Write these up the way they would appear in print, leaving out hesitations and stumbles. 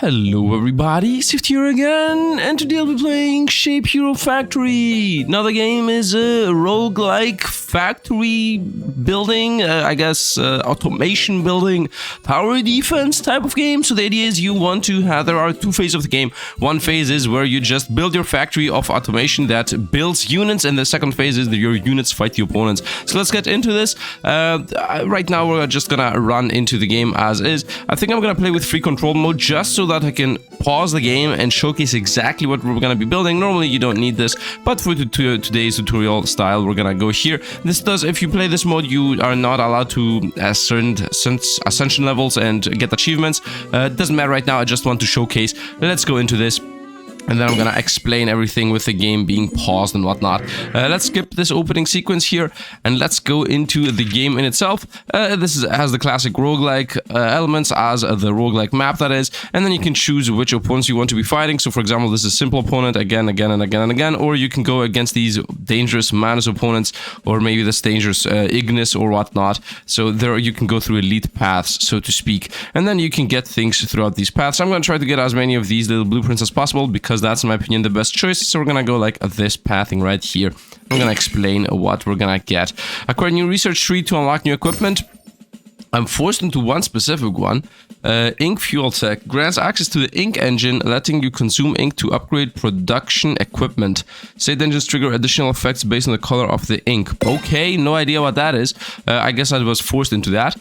Hello everybody, Sifd here again, and today I'll be playing ShapeHero Factory. Now the game is a roguelike factory building, automation building, tower defense type of game. So the idea is you want to have, there are two phases of the game. One phase is where you just build your factory of automation that builds units, and the second phase is that your units fight the opponents. So let's get into this. Right now we're just gonna run into the game as is. I think I'm gonna play with free control mode just so that I can pause the game and showcase exactly what we're going to be building. Normally you don't need this, but for today's tutorial style we're going to go here. This does, if you play this mode, you are not allowed to ascension levels and get achievements. It doesn't matter right now, I just want to showcase. Let's go into this. And then I'm gonna explain everything with the game being paused and whatnot. Let's skip this opening sequence here and let's go into the game in itself. This has the classic roguelike elements as the roguelike map, that is. And then you can choose which opponents you want to be fighting. So for example, this is a simple opponent again, or you can go against these dangerous Manus opponents, or maybe this dangerous Ignis or whatnot. So there you can go through elite paths, so to speak. And then you can get things throughout these paths. I'm gonna try to get as many of these little blueprints as possible, because that's, in my opinion, the best choice. So we're gonna go like this pathing right here. I'm gonna explain what we're gonna get. Acquire new research tree to unlock new equipment. I'm forced into one specific one. Ink Fuel Tech grants access to the ink engine, letting you consume ink to upgrade production equipment. State engines trigger additional effects based on the color of the ink. Okay, no idea what that is. I guess I was forced into that.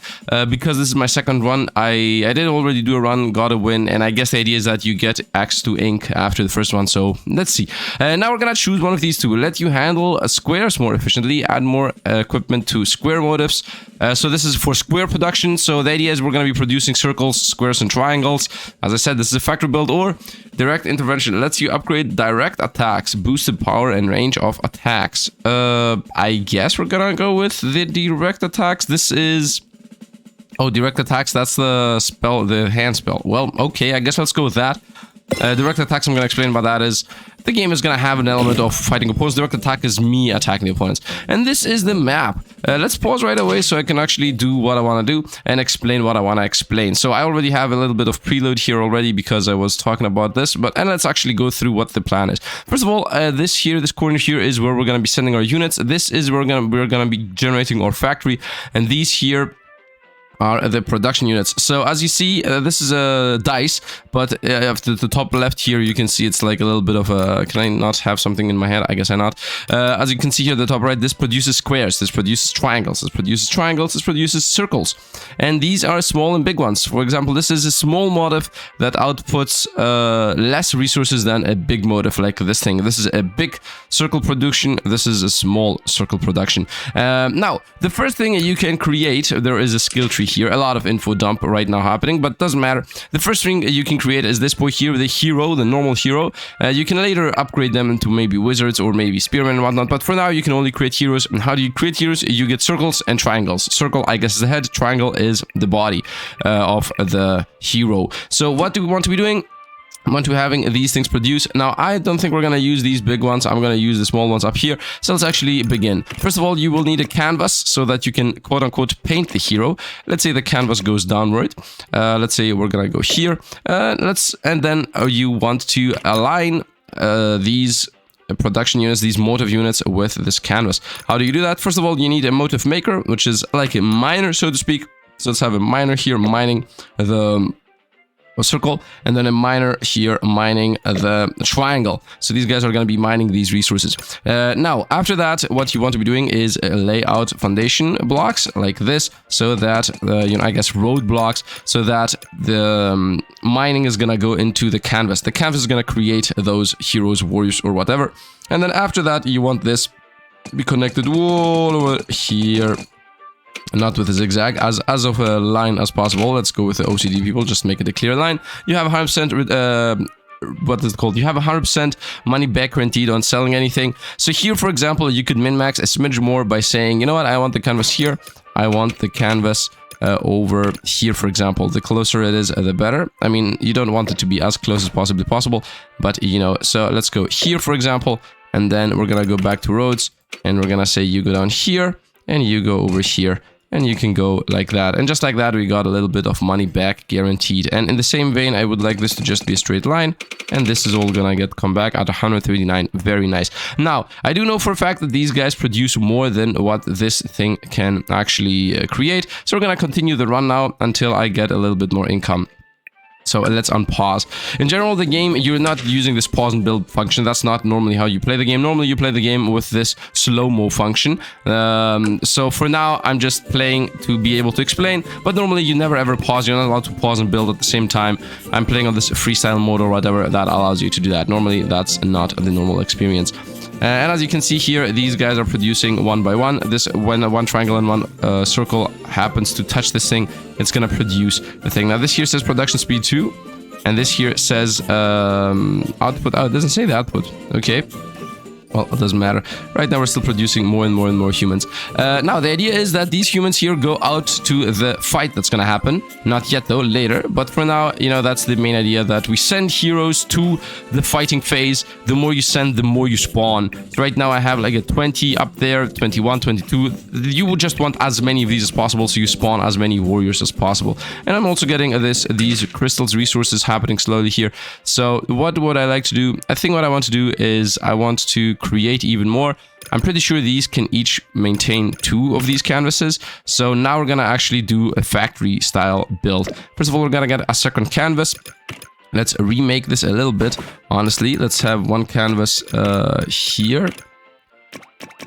Because this is my second run, I did already do a run, got a win, and I guess the idea is that you get access to ink after the first one, so let's see. Now we're gonna choose one of these two. Let you handle squares more efficiently, add more equipment to square motifs. So this is for square production, so the idea is we're gonna be producing circles, squares, and triangles. As I said, this is a factory build. Or direct intervention lets you upgrade direct attacks, boosted power and range of attacks. I guess we're gonna go with the direct attacks. This is, oh, direct attacks, that's the spell, the hand spell. Well, okay, I guess let's go with that. Direct attacks, I'm going to explain what that is. The game is going to have an element of fighting opponents. Direct attack is me attacking the opponents. And this is the map. Let's pause right away so I can actually do what I want to do and explain what I want to explain. So I already have a little bit of preload here already because I was talking about this. And let's actually go through what the plan is. First of all, this corner here is where we're going to be sending our units. This is where we're going to be generating our factory. And these here are the production units. So as you see, this is a dice, but at the top left here you can see it's like a little bit of a, can I not have something in my head? I guess I not. As you can see here at the top right, this produces squares, this produces triangles, this produces triangles, this produces circles, and these are small and big ones. For example, this is a small motif that outputs less resources than a big motif like this thing. This is a big circle production, this is a small circle production. Now the first thing you can create, there is a skill tree here, a lot of info dump right now happening, but doesn't matter. The first thing you can create is this boy here, the hero, the normal hero. You can later upgrade them into maybe wizards or maybe spearmen and whatnot, but for now you can only create heroes. And how do you create heroes? You get circles and triangles. Circle, I guess, is the head, triangle is the body of the hero. So what do we want to be doing? I want to having these things produce. Now, I don't think we're going to use these big ones. I'm going to use the small ones up here. So let's actually begin. First of all, you will need a canvas so that you can, quote unquote, paint the hero. Let's say the canvas goes downward. Let's say we're going to go here. And then you want to align these production units, these motive units, with this canvas. How do you do that? First of all, you need a motive maker, which is like a miner, so to speak. So let's have a miner here mining the circle, and then a miner here mining the triangle. So these guys are going to be mining these resources. Now, after that, what you want to be doing is lay out foundation blocks like this, so that I guess road blocks, so that the mining is going to go into the canvas. The canvas is going to create those heroes, warriors, or whatever. And then after that, you want this to be connected all over here. Not with a zigzag, as of a line as possible. Let's go with the OCD people, just make it a clear line. You have 100%, what is it called? You have 100% money back guaranteed on selling anything. So here, for example, you could min-max a smidge more by saying, you know what, I want the canvas here. I want the canvas over here, for example. The closer it is, the better. I mean, you don't want it to be as close as possibly possible, but you know, so let's go here, for example, and then we're gonna go back to roads, and we're gonna say you go down here, and you go over here. and you can go like that. And just like that, we got a little bit of money back guaranteed. And in the same vein, I would like this to just be a straight line, and this is all gonna come back at 139. Very nice. Now, I do know for a fact that these guys produce more than what this thing can actually create. So we're gonna continue the run now until I get a little bit more income. So let's unpause. In general, the game, you're not using this pause and build function. That's not normally how you play the game. Normally, you play the game with this slow-mo function. So for now, I'm just playing to be able to explain. But normally, you never ever pause. You're not allowed to pause and build at the same time. I'm playing on this freestyle mode or whatever that allows you to do that. Normally, that's not the normal experience. And as you can see here, these guys are producing one by one. This, when one triangle and one circle happens to touch this thing, it's gonna produce the thing. Now this here says production speed 2, and this here says output. Oh, it doesn't say the output. Okay. Well, it doesn't matter. Right now, we're still producing more and more and more humans. Now, the idea is that these humans here go out to the fight that's gonna happen. Not yet, though, later. But for now, you know, that's the main idea, that we send heroes to the fighting phase. The more you send, the more you spawn. So right now, I have like a 20 up there, 21, 22. You would just want as many of these as possible, so you spawn as many warriors as possible. And I'm also getting these crystals resources happening slowly here. So what would I like to do? I think what I want to do is I want to create even more. I'm pretty sure these can each maintain 2 of these canvases. So now we're gonna actually do a factory style build. First of all, we're gonna get a second canvas. Let's remake this a little bit. Honestly, let's have one canvas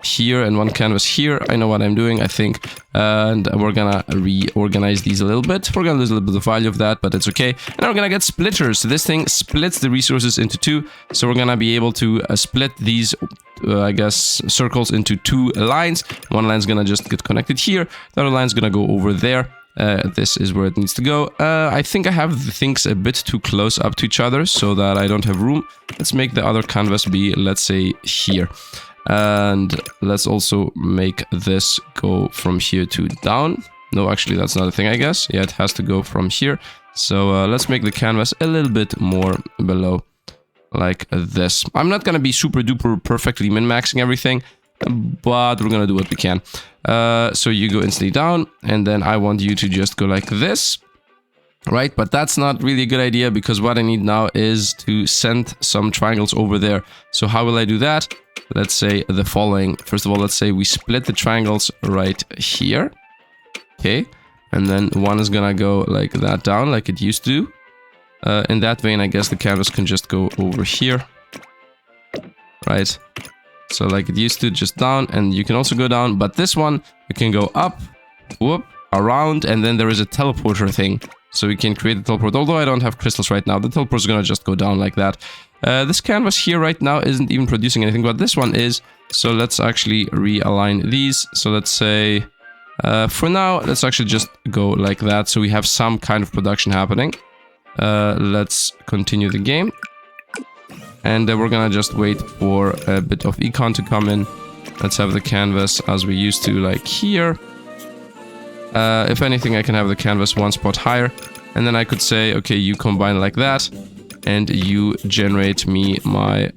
here, and one canvas here. I know what I'm doing, I think. And we're gonna reorganize these a little bit. We're gonna lose a little bit of value of that, but it's okay. And now we're gonna get splitters. So this thing splits the resources into 2. So we're gonna be able to split these, I guess, circles into 2 lines. One line's gonna just get connected here. The other line's gonna go over there. This is where it needs to go. I think I have the things a bit too close up to each other so that I don't have room. Let's make the other canvas be, let's say, here. And let's also make this go from here to down. No, actually, that's not a thing, I guess. Yeah, it has to go from here. So let's make the canvas a little bit more below, like this. I'm not gonna be super duper perfectly min-maxing everything, but we're gonna do what we can. So you go instantly down, and then I want you to just go like this. Right, but that's not really a good idea, because what I need now is to send some triangles over there. So how will I do that? Let's say the following. First of all, let's say we split the triangles right here. Okay, and then one is gonna go like that down, like it used to. In that vein, I guess the canvas can just go over here. Right, so like it used to, just down, and you can also go down, but this one, you can go up, whoop, around, and then there is a teleporter thing. So we can create a teleport, although I don't have crystals right now. The teleport is gonna just go down like that. This canvas here right now isn't even producing anything, but this one is. So let's actually realign these. So let's say, for now, let's actually just go like that. So we have some kind of production happening. Let's continue the game. And we're gonna just wait for a bit of econ to come in. Let's have the canvas as we used to, like here. If anything, I can have the canvas one spot higher. And then I could say, okay, you combine like that. And you generate me my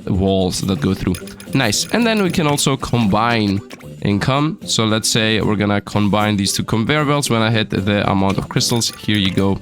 walls that go through. Nice. And then we can also combine income. So let's say we're gonna combine these 2 conveyor belts. When I hit the amount of crystals, here you go.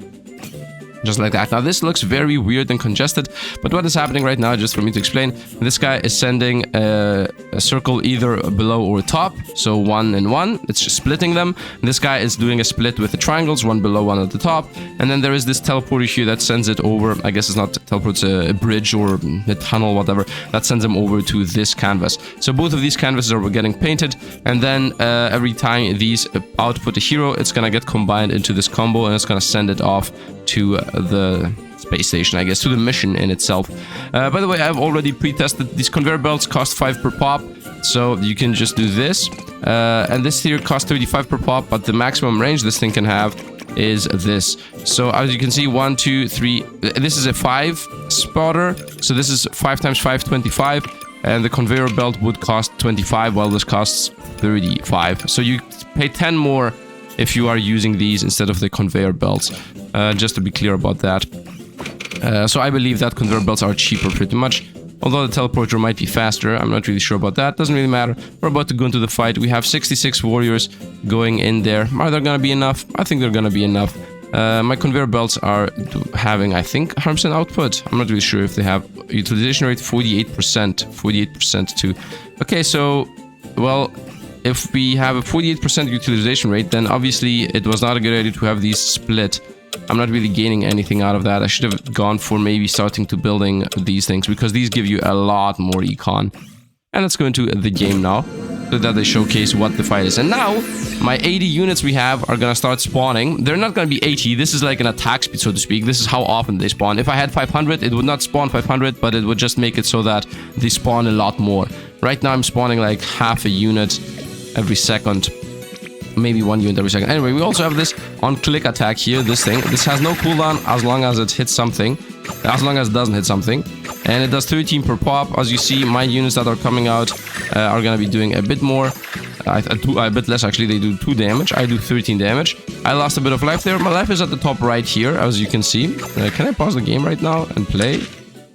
Just like that. Now this looks very weird and congested, but what is happening right now, just for me to explain, this guy is sending a circle either below or top, so 1 and 1, it's just splitting them. And this guy is doing a split with the triangles, 1 below, 1 at the top, and then there is this teleporter here that sends it over. I guess it's not teleport, it's a bridge or a tunnel, whatever, that sends them over to this canvas. So both of these canvases are getting painted, and then every time these output a hero, it's gonna get combined into this combo, and it's gonna send it off to the space station, I guess, to the mission in itself. By the way, I've already pre-tested these conveyor belts, cost 5 per pop, so you can just do this. And this here costs 35 per pop, but the maximum range this thing can have is this. So as you can see, 1, 2, 3, this is a 5 spotter, so this is 5 times 5, 25, and the conveyor belt would cost 25, while this costs 35. So you pay 10 more if you are using these instead of the conveyor belts. Just to be clear about that. So I believe that conveyor belts are cheaper pretty much. Although the teleporter might be faster, I'm not really sure about that. Doesn't really matter. We're about to go into the fight. We have 66 warriors going in there. Are there gonna be enough? I think they're gonna be enough. My conveyor belts are having, I think, 100% output. I'm not really sure if they have utilization rate 48%. 48% too. Okay, so, well, if we have a 48% utilization rate, then obviously it was not a good idea to have these split. I'm not really gaining anything out of that. I should have gone for maybe starting to building these things, because these give you a lot more econ. And let's go into the game now, so that they showcase what the fight is. And now, my 80 units we have are gonna start spawning. They're not gonna be 80. This is like an attack speed, so to speak. This is how often they spawn. If I had 500, it would not spawn 500, but it would just make it so that they spawn a lot more. Right now, I'm spawning like half a unit every second. Maybe 1 unit every second. Anyway, we also have this on-click attack here, this thing. This has no cooldown as long as it hits something. As long as it doesn't hit something. And it does 13 per pop. As you see, my units that are coming out are going to be doing a bit more. A bit less, actually. They do 2 damage. I do 13 damage. I lost a bit of life there. My life is at the top right here, as you can see. Can I pause the game right now and play?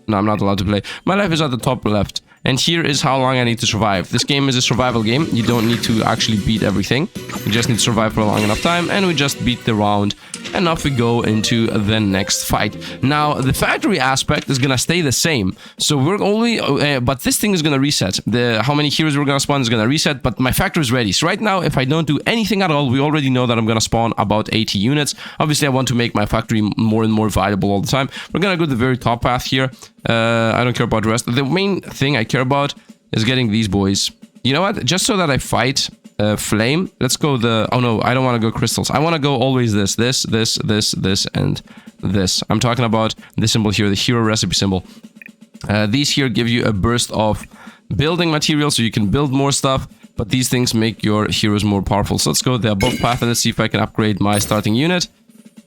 No, I'm not allowed to play. My life is at the top left. And here is how long I need to survive. This game is a survival game. You don't need to actually beat everything. You just need to survive for a long enough time. And we just beat the round. And off we go into the next fight. Now, the factory aspect is going to stay the same. So we're only... but this thing is going to reset. How many heroes we're going to spawn is going to reset. But my factory is ready. So right now, if I don't do anything at all, we already know that I'm going to spawn about 80 units. Obviously, I want to make my factory more and more viable all the time. We're going to go to the very top path here. I don't care about the rest. The main thing I care about is getting these boys. You know what? Just so that I fight flame, let's go the... Oh no, I don't want to go crystals. I want to go always this, and this. I'm talking about this symbol here, the hero recipe symbol. These here give you a burst of building material, so you can build more stuff. But these things make your heroes more powerful. So let's go the above path and let's see if I can upgrade my starting unit.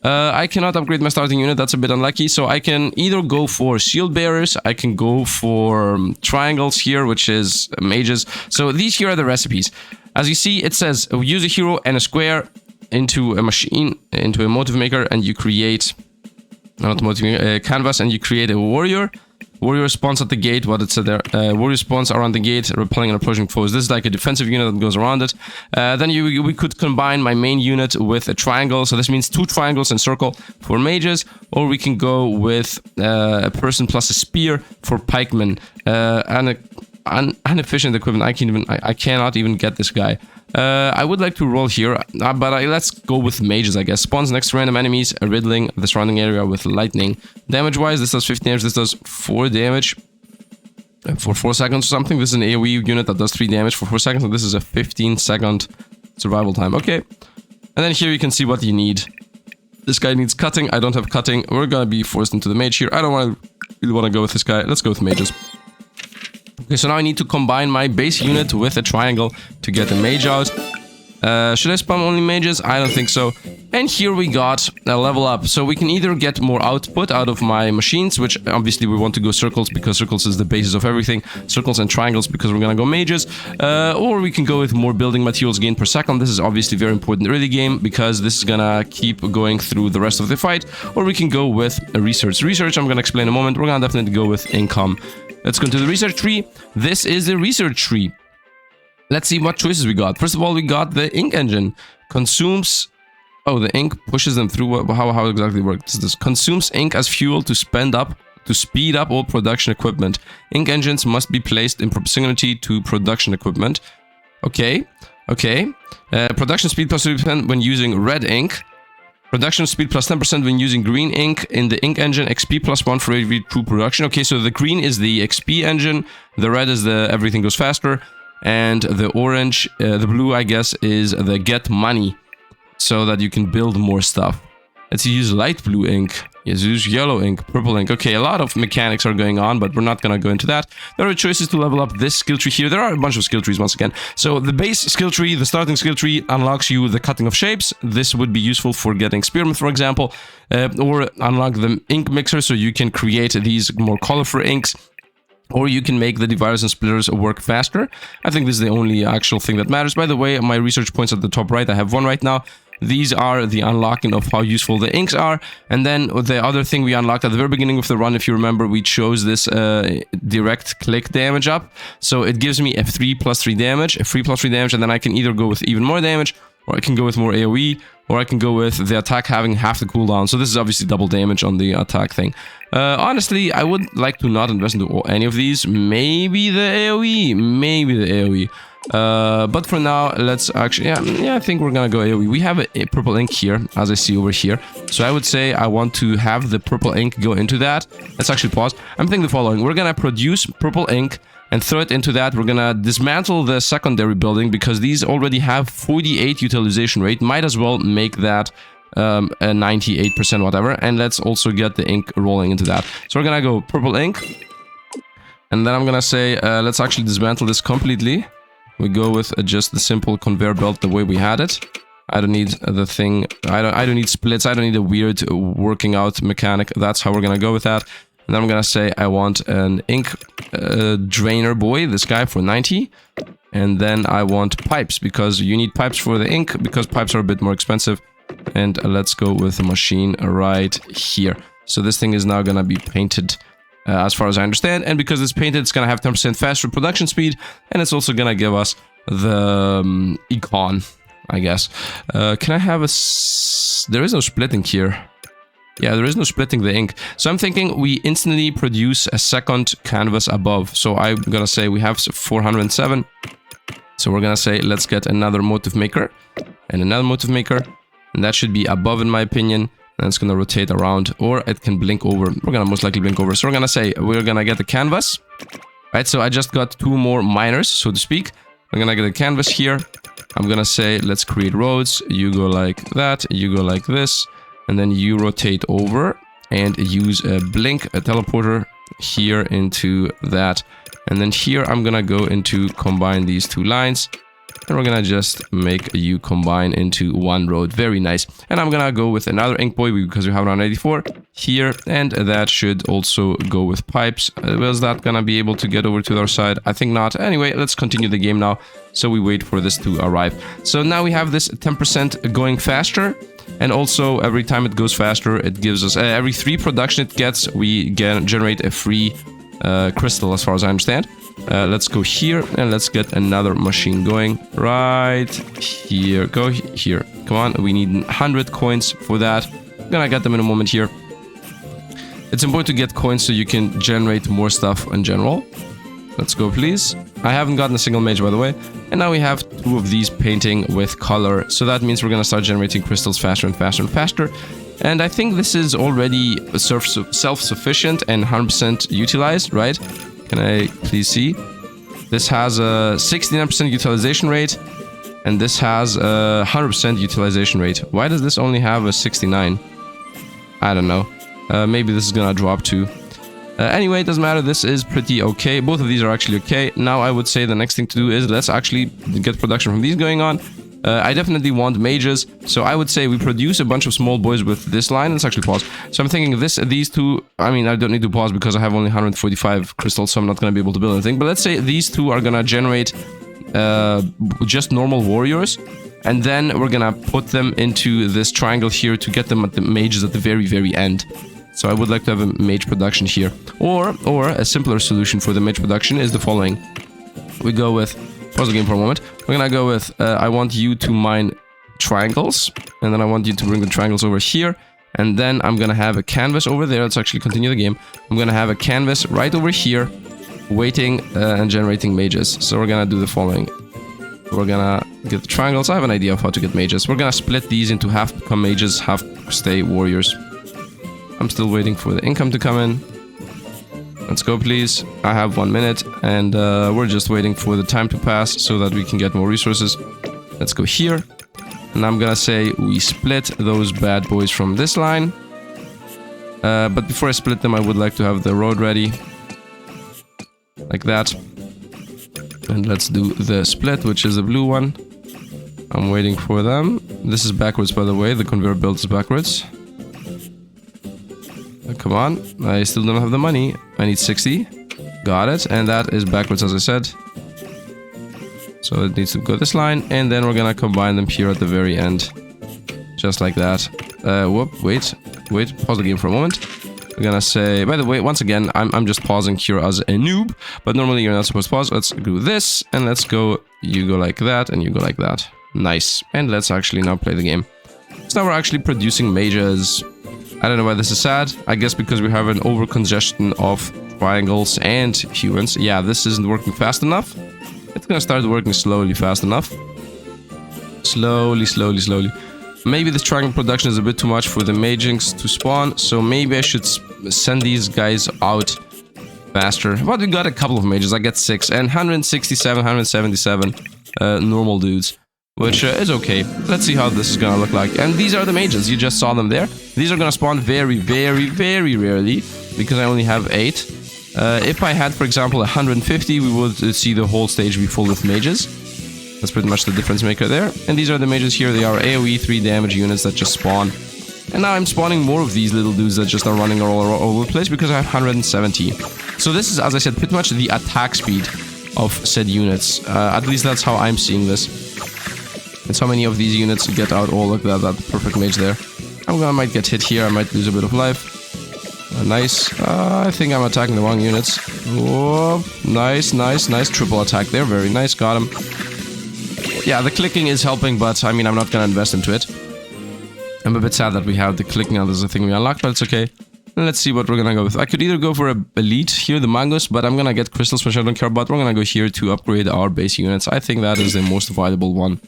I cannot upgrade my starting unit, that's a bit unlucky, so I can either go for shield bearers, I can go for triangles here, which is mages. So these here are the recipes. As you see, it says use a hero and a square into a machine, into a motive maker, and you create not motive maker, canvas, and you create a warrior. Warrior spawns at the gate, what it said there. Warrior spawns around the gate, repelling and approaching foes. This is like a defensive unit that goes around it. Then we could combine my main unit with a triangle. So this means 2 triangles and circle for mages. Or we can go with a person plus a spear for pikemen. And inefficient equipment. I cannot even get this guy. I would like to roll here, but let's go with mages, I guess. Spawns next to random enemies, riddling the surrounding area with lightning. Damage-wise, this does 15 damage, this does 4 damage for 4 seconds or something. This is an AoE unit that does 3 damage for 4 seconds, and this is a 15-second survival time. Okay. And then here you can see what you need. This guy needs cutting. I don't have cutting. We're gonna be forced into the mage here. I don't really want to go with this guy. Let's go with mages. Okay, so now I need to combine my base unit with a triangle to get the mage out. Should I spam only mages? I don't think so. And here we got a level up. So we can either get more output out of my machines, which obviously we want to go circles because circles is the basis of everything. Circles and triangles because we're gonna go mages. Or we can go with more building materials gained per second. This is obviously very important early game because this is gonna keep going through the rest of the fight. Or we can go with a research. Research, I'm gonna explain in a moment. We're gonna definitely go with income. Let's go to the research tree. This is the research tree. Let's see what choices we got. First of all, we got the ink engine. Consumes... Oh, the ink pushes them through. How exactly works this? Consumes ink as fuel to speed up all production equipment. Ink engines must be placed in proximity to production equipment. Okay. Production speed plus 30% when using red ink. Production speed plus 10% when using green ink in the ink engine. XP plus 1 for every true production. Okay, so the green is the XP engine. The red is the everything goes faster. And the orange, the blue, I guess, is the get money. So that you can build more stuff. Let's use light blue ink. Yes, use yellow ink, purple ink. Okay, a lot of mechanics are going on, but we're not gonna go into that. There are choices to level up this skill tree here. There are a bunch of skill trees once again. So the base skill tree, the starting skill tree, unlocks you the cutting of shapes. This would be useful for getting spearmint, for example. Or unlock the ink mixer, so you can create these more colorful inks. Or you can make the dividers and splitters work faster. I think this is the only actual thing that matters. By the way, my research points at the top right. I have 1 right now. these are the unlocking of how useful the inks are. And then the other thing we unlocked at the very beginning of the run, if you remember, we chose this direct click damage up. So it gives me a 3 plus 3 damage, and then I can either go with even more damage, or I can go with more AoE, or I can go with the attack having half the cooldown. So this is obviously double damage on the attack thing. Honestly, I would like to not invest into any of these. Maybe the AoE. But for now, let's actually... Yeah, I think we're gonna go AoE. We have a purple ink here, as I see over here. So I would say I want to have the purple ink go into that. Let's actually pause. I'm thinking the following. We're gonna produce purple ink and throw it into that. We're gonna dismantle the secondary building because these already have 48 utilization rate. Might as well make that a 98% whatever. And let's also get the ink rolling into that. So we're gonna go purple ink. And then I'm gonna say, let's actually dismantle this completely. We go with just the simple conveyor belt the way we had it. I don't need the thing. I don't need splits. I don't need a weird working out mechanic. That's how we're gonna go with that. And then I'm gonna say I want an ink drainer boy, this guy, for 90. And then I want pipes, because you need pipes for the ink, because pipes are a bit more expensive. And let's go with the machine right here. So this thing is now gonna be painted, as far as I understand. And because it's painted, it's gonna have 10% faster production speed. And it's also gonna give us the econ, I guess. Can I have a... There is no splitting here. Yeah, there is no splitting the ink. So I'm thinking we instantly produce a second canvas above. So I'm gonna say we have 407. So we're gonna say let's get another motive maker and another motive maker. And that should be above, in my opinion. And it's gonna rotate around, or it can blink over. We're gonna most likely blink over. So we're gonna say we're gonna get the canvas. Right, so I just got 2 more miners, so to speak. I'm gonna get a canvas here. I'm gonna say let's create roads. You go like that, you go like this. And then you rotate over and use a blink, a teleporter here into that. And then here I'm gonna go into combine these 2 lines. And we're gonna just make you combine into 1 road. Very nice. And I'm gonna go with another ink boy because we have around 84 here. And that should also go with pipes. Was that gonna be able to get over to our side? I think not. Anyway, let's continue the game now. So we wait for this to arrive. So now we have this 10% going faster. And also, every time it goes faster, it gives us... every 3 production it gets, we generate a free crystal, as far as I understand. Let's go here, and let's get another machine going. Right here. Go here. Come on, we need 100 coins for that. I'm gonna get them in a moment here. It's important to get coins so you can generate more stuff in general. Let's go, please. I haven't gotten a single mage, by the way. And now we have 2 of these painting with color. So that means we're going to start generating crystals faster and faster and faster. And I think this is already self-sufficient and 100% utilized, right? Can I please see? This has a 69% utilization rate. And this has a 100% utilization rate. Why does this only have a 69? I don't know. Maybe this is going to drop too. Anyway, it doesn't matter. This is pretty okay. Both of these are actually okay. Now I would say the next thing to do is let's actually get production from these going on. I definitely want mages. So I would say we produce a bunch of small boys with this line. Let's actually pause. So I'm thinking these 2... I mean, I don't need to pause because I have only 145 crystals, so I'm not going to be able to build anything. But let's say these 2 are going to generate just normal warriors. And then we're going to put them into this triangle here to get them at the mages at the very, very end. So I would like to have a mage production here. Or a simpler solution for the mage production is the following. We go with... Pause the game for a moment. We're gonna go with... I want you to mine triangles. And then I want you to bring the triangles over here. And then I'm gonna have a canvas over there. Let's actually continue the game. I'm gonna have a canvas right over here. Waiting and generating mages. So we're gonna do the following. We're gonna get the triangles. I have an idea of how to get mages. We're gonna split these into half become mages, half stay warriors. I'm still waiting for the income to come in. Let's go, please. I have 1 minute, and we're just waiting for the time to pass so that we can get more resources. Let's go here. And I'm gonna say we split those bad boys from this line. But before I split them, I would like to have the road ready. Like that. And let's do the split, which is the blue one. I'm waiting for them. This is backwards, by the way. The conveyor belt is backwards. Come on, I still don't have the money. I need 60. Got it, and that is backwards, as I said. So it needs to go this line, and then we're gonna combine them here at the very end. Just like that. Wait. Pause the game for a moment. We're gonna say, by the way, once again, I'm just pausing here as a noob, but normally you're not supposed to pause. Let's do this, and let's go, you go like that, and you go like that. Nice. And let's actually now play the game. So now we're actually producing mages. I don't know why this is sad. I guess because we have an over-congestion of triangles and humans. Yeah, this isn't working fast enough. It's gonna start working slowly fast enough. Slowly. Maybe this triangle production is a bit too much for the magings to spawn, so maybe I should send these guys out faster. But we got a couple of mages. I get 6 and 167, 177 normal dudes, which is okay. Let's see how this is gonna look like. And these are the mages. You just saw them there. These are gonna spawn very rarely, because I only have 8. If I had, for example, 150, we would see the whole stage be full with mages. That's pretty much the difference maker there. And these are the mages here. They are AoE 3 damage units that just spawn. And now I'm spawning more of these little dudes that just are running all over the place because I have 170. So this is, as I said, pretty much the attack speed of said units. At least that's how I'm seeing this. And so many of these units get out all like that perfect mage there. I might get hit here. I might lose a bit of life. Nice. I think I'm attacking the wrong units. Oh, nice. Triple attack there. Very nice. Got him. Yeah, the clicking is helping, but I mean, I'm not gonna invest into it. I'm a bit sad that we have the clicking as a thing we unlocked, but it's okay. Let's see what we're gonna go with. I could either go for a elite here, the mangoes, but I'm gonna get crystals, which I don't care about. We're gonna go here to upgrade our base units. I think that is the most valuable one.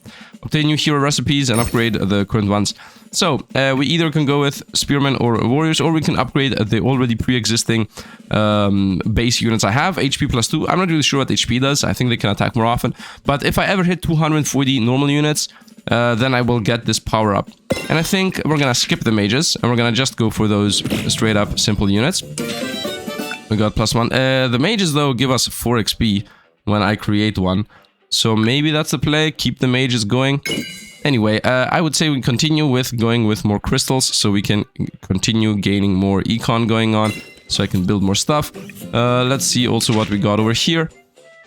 Obtain new hero recipes and upgrade the current ones. So, we either can go with spearmen or warriors, or we can upgrade the already pre-existing base units I have. HP +2. I'm not really sure what HP does. I think they can attack more often. But if I ever hit 240 normal units, then I will get this power up. And I think we're gonna skip the mages, and we're gonna just go for those straight up simple units. We got +1. The mages, though, give us 4 XP when I create one. So maybe that's the play. Keep the mages going. Anyway, I would say we continue with going with more crystals, so we can continue gaining more econ going on, so I can build more stuff. Let's see also what we got over here.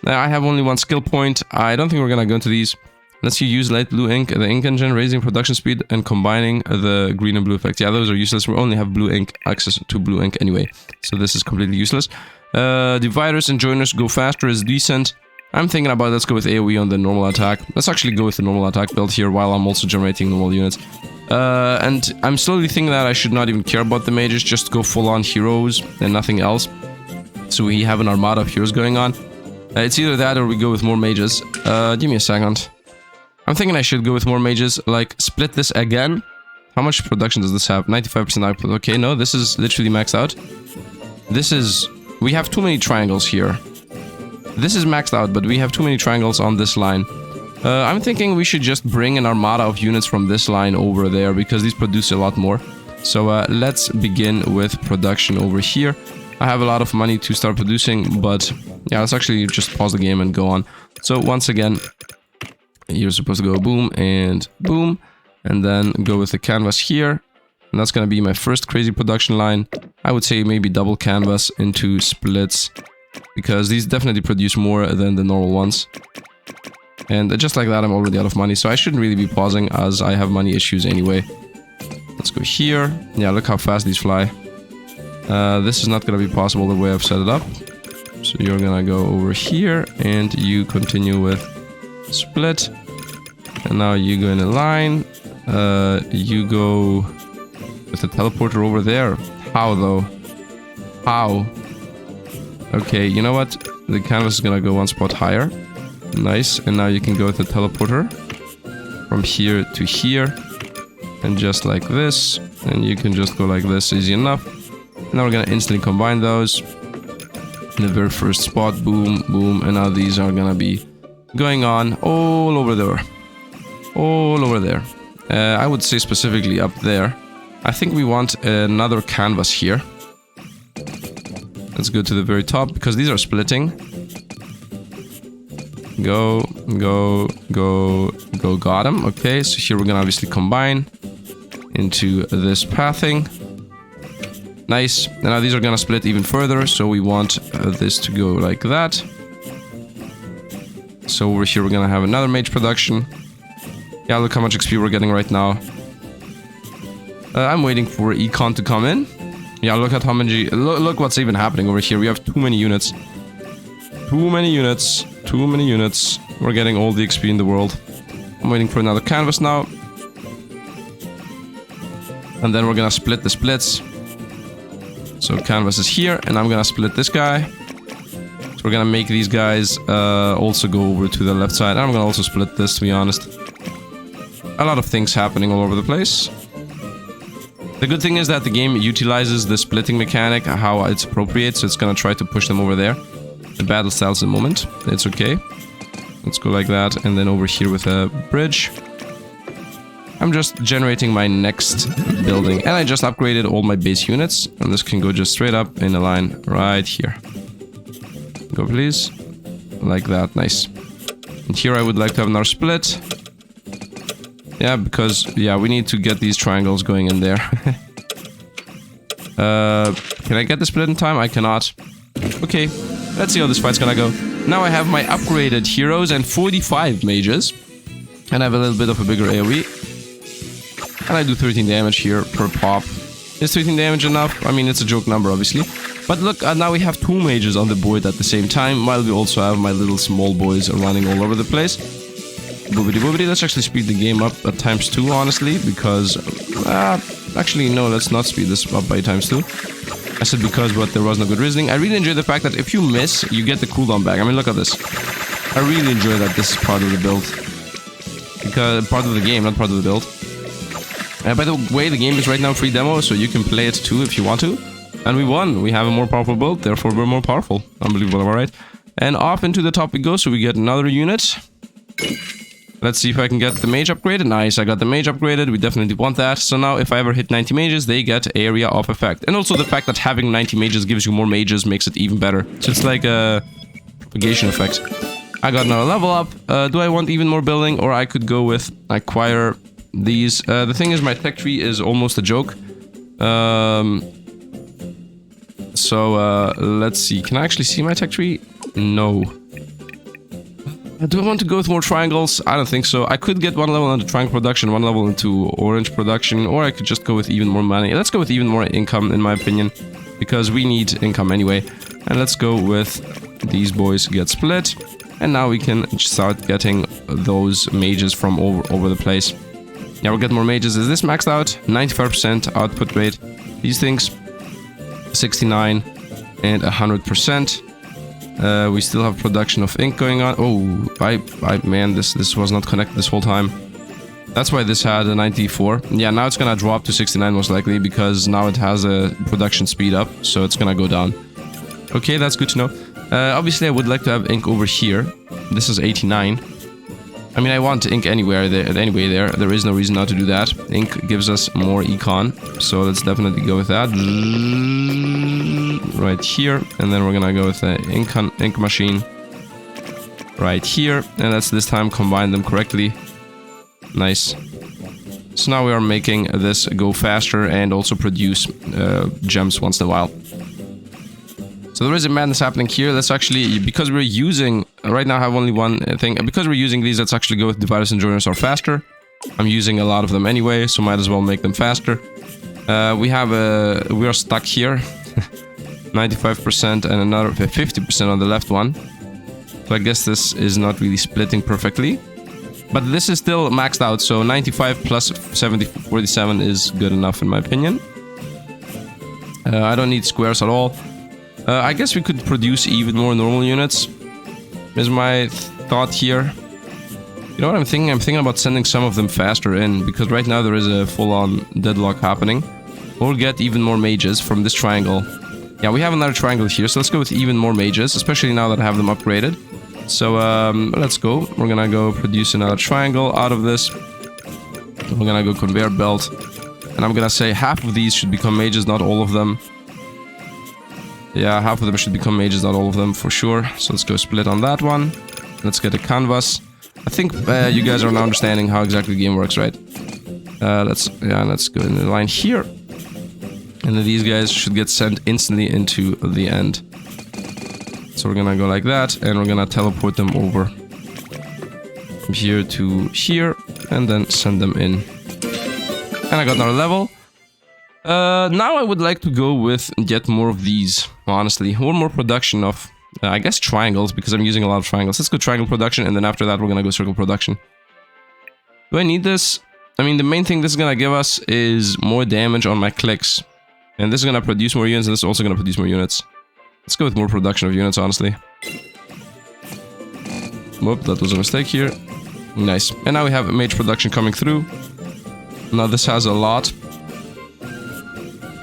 I have only 1 skill point. I don't think we're gonna go into these. Let's use light blue ink, the ink engine, raising production speed, and combining the green and blue effects. Yeah, those are useless. We only have blue ink, access to blue ink anyway, so this is completely useless. Dividers and joiners go faster is decent. I'm thinking about, let's go with AoE on the normal attack. Let's actually go with the normal attack build here while I'm also generating normal units. And I'm slowly thinking that I should not even care about the mages, just go full on heroes and nothing else. So we have an armada of heroes going on. It's either that or we go with more mages. Give me a second. I'm thinking I should go with more mages, like split this again. How much production does this have? 95% output. Okay, no, this is literally maxed out. This is... we have too many triangles here. This is maxed out, but we have too many triangles on this line. I'm thinking we should just bring an armada of units from this line over there, because these produce a lot more. So let's begin with production over here. I have a lot of money to start producing, but yeah, let's actually just pause the game and go on. So once again, you're supposed to go boom, and then go with the canvas here. And that's going to be my first crazy production line. I would say maybe double canvas into splits, because these definitely produce more than the normal ones. And just like that, I'm already out of money, so I shouldn't really be pausing as I have money issues anyway. Let's go here. Yeah, look how fast these fly. This is not going to be possible the way I've set it up. So you're going to go over here, and you continue with split. And now you go in a line. You go with the teleporter over there. How, though? How? Okay, you know what? The canvas is gonna go 1 spot higher. Nice. And now you can go with the teleporter from here to here. And just like this. And you can just go like this, easy enough. And now we're gonna instantly combine those. In the very first spot, boom, boom. And now these are gonna be going on all over there. All over there. I would say specifically up there. I think we want another canvas here. Let's go to the very top, because these are splitting. Go, got them. Okay, so here we're gonna obviously combine into this pathing. Nice. And now these are gonna split even further, so we want this to go like that. So over here we're gonna have another mage production. Yeah, look how much XP we're getting right now. I'm waiting for Econ to come in. Yeah, look at how many... Look what's even happening over here. We have too many units. Too many units. Too many units. We're getting all the XP in the world. I'm waiting for another canvas now. And then we're gonna split the splits. So canvas is here, and I'm gonna split this guy. So we're gonna make these guys also go over to the left side. I'm gonna also split this, to be honest. A lot of things happening all over the place. The good thing is that the game utilizes the splitting mechanic how it's appropriate, so it's gonna try to push them over there. The battle styles the moment. It's okay. Let's go like that, and then over here with a bridge. I'm just generating my next building, and I just upgraded all my base units, and this can go just straight up in a line right here. Go please. Like that, nice. And here I would like to have another split. Yeah, because, yeah, we need to get these triangles going in there. Can I get the split in time? I cannot. Okay, let's see how this fight's gonna go. Now I have my upgraded heroes and 45 mages. And I have a little bit of a bigger AoE. And I do 13 damage here per pop. Is 13 damage enough? I mean, it's a joke number, obviously. But look, now we have 2 mages on the board at the same time, while we also have my little small boys running all over the place. Boobity boobity, let's actually speed the game up at ×2, honestly, because... actually, no, let's not speed this up by ×2. I said because, but there was no good reasoning. I really enjoy the fact that if you miss, you get the cooldown back. I mean, look at this. I really enjoy that this is part of the build. Because part of the game, not part of the build. By the way, the game is right now free demo, so you can play it too if you want to. And we won. We have a more powerful build, therefore we're more powerful. Unbelievable, am I right? And off into the top we go, so we get another unit. Let's see if I can get the mage upgraded. Nice, I got the mage upgraded. We definitely want that. So now if I ever hit 90 mages, they get area of effect. And also the fact that having 90 mages gives you more mages makes it even better. So it's like a propagation effect. I got another level up. Do I want even more building? Or I could go with acquire these. The thing is, my tech tree is almost a joke. Let's see. Can I actually see my tech tree? No. Do I want to go with more triangles? I don't think so. I could get 1 level into triangle production, 1 level into orange production, or I could just go with even more money. Let's go with even more income, in my opinion, because we need income anyway. And let's go with these boys get split, and now we can start getting those mages from over the place. Yeah, we'll get more mages. Is this maxed out? 95% output rate. These things, 69 and 100%. We still have production of ink going on. Oh, man, this was not connected this whole time. That's why this had a 94. Yeah, now it's gonna drop to 69 most likely, because now it has a production speed up, so it's gonna go down. Okay, that's good to know. Obviously, I would like to have ink over here. This is 89. I mean, I want ink anywhere there. Anyway, there is no reason not to do that. Ink gives us more econ, so let's definitely go with that. Right here, and then we're gonna go with the ink machine right here, and let's this time combine them correctly. Nice. So now we are making this go faster and also produce gems once in a while. So there is a madness happening here. Let's actually, because we're using, right now I have only one thing, because we're using these, let's actually go with dividers and joiners are faster. I'm using a lot of them anyway, so might as well make them faster. We are stuck here. 95% and another 50% on the left one. So I guess this is not really splitting perfectly. But this is still maxed out, so 95 plus 47 is good enough in my opinion. I don't need squares at all. I guess we could produce even more normal units, is my thought here. You know what I'm thinking? I'm thinking about sending some of them faster in, because right now there is a full-on deadlock happening. We'll get even more mages from this triangle. Yeah, we have another triangle here, so let's go with even more mages, especially now that I have them upgraded. So, let's go. We're gonna go produce another triangle out of this. We're gonna go conveyor belt. And I'm gonna say half of these should become mages, not all of them. Yeah, half of them should become mages, not all of them, for sure. So let's go split on that one. Let's get a canvas. I think you guys are now understanding how exactly the game works, right? Let's go in the line here. And then these guys should get sent instantly into the end. So we're gonna go like that, and we're gonna teleport them over from here to here, and then send them in. And I got another level. Now I would like to go with get more of these, honestly. Or more production of, I guess, triangles, because I'm using a lot of triangles. Let's go triangle production, and then after that we're gonna go circle production. Do I need this? I mean, the main thing this is gonna give us is more damage on my clicks. And this is gonna produce more units, and this is also gonna produce more units. Let's go with more production of units, honestly. Whoop, that was a mistake here. Nice. And now we have mage production coming through. Now this has a lot.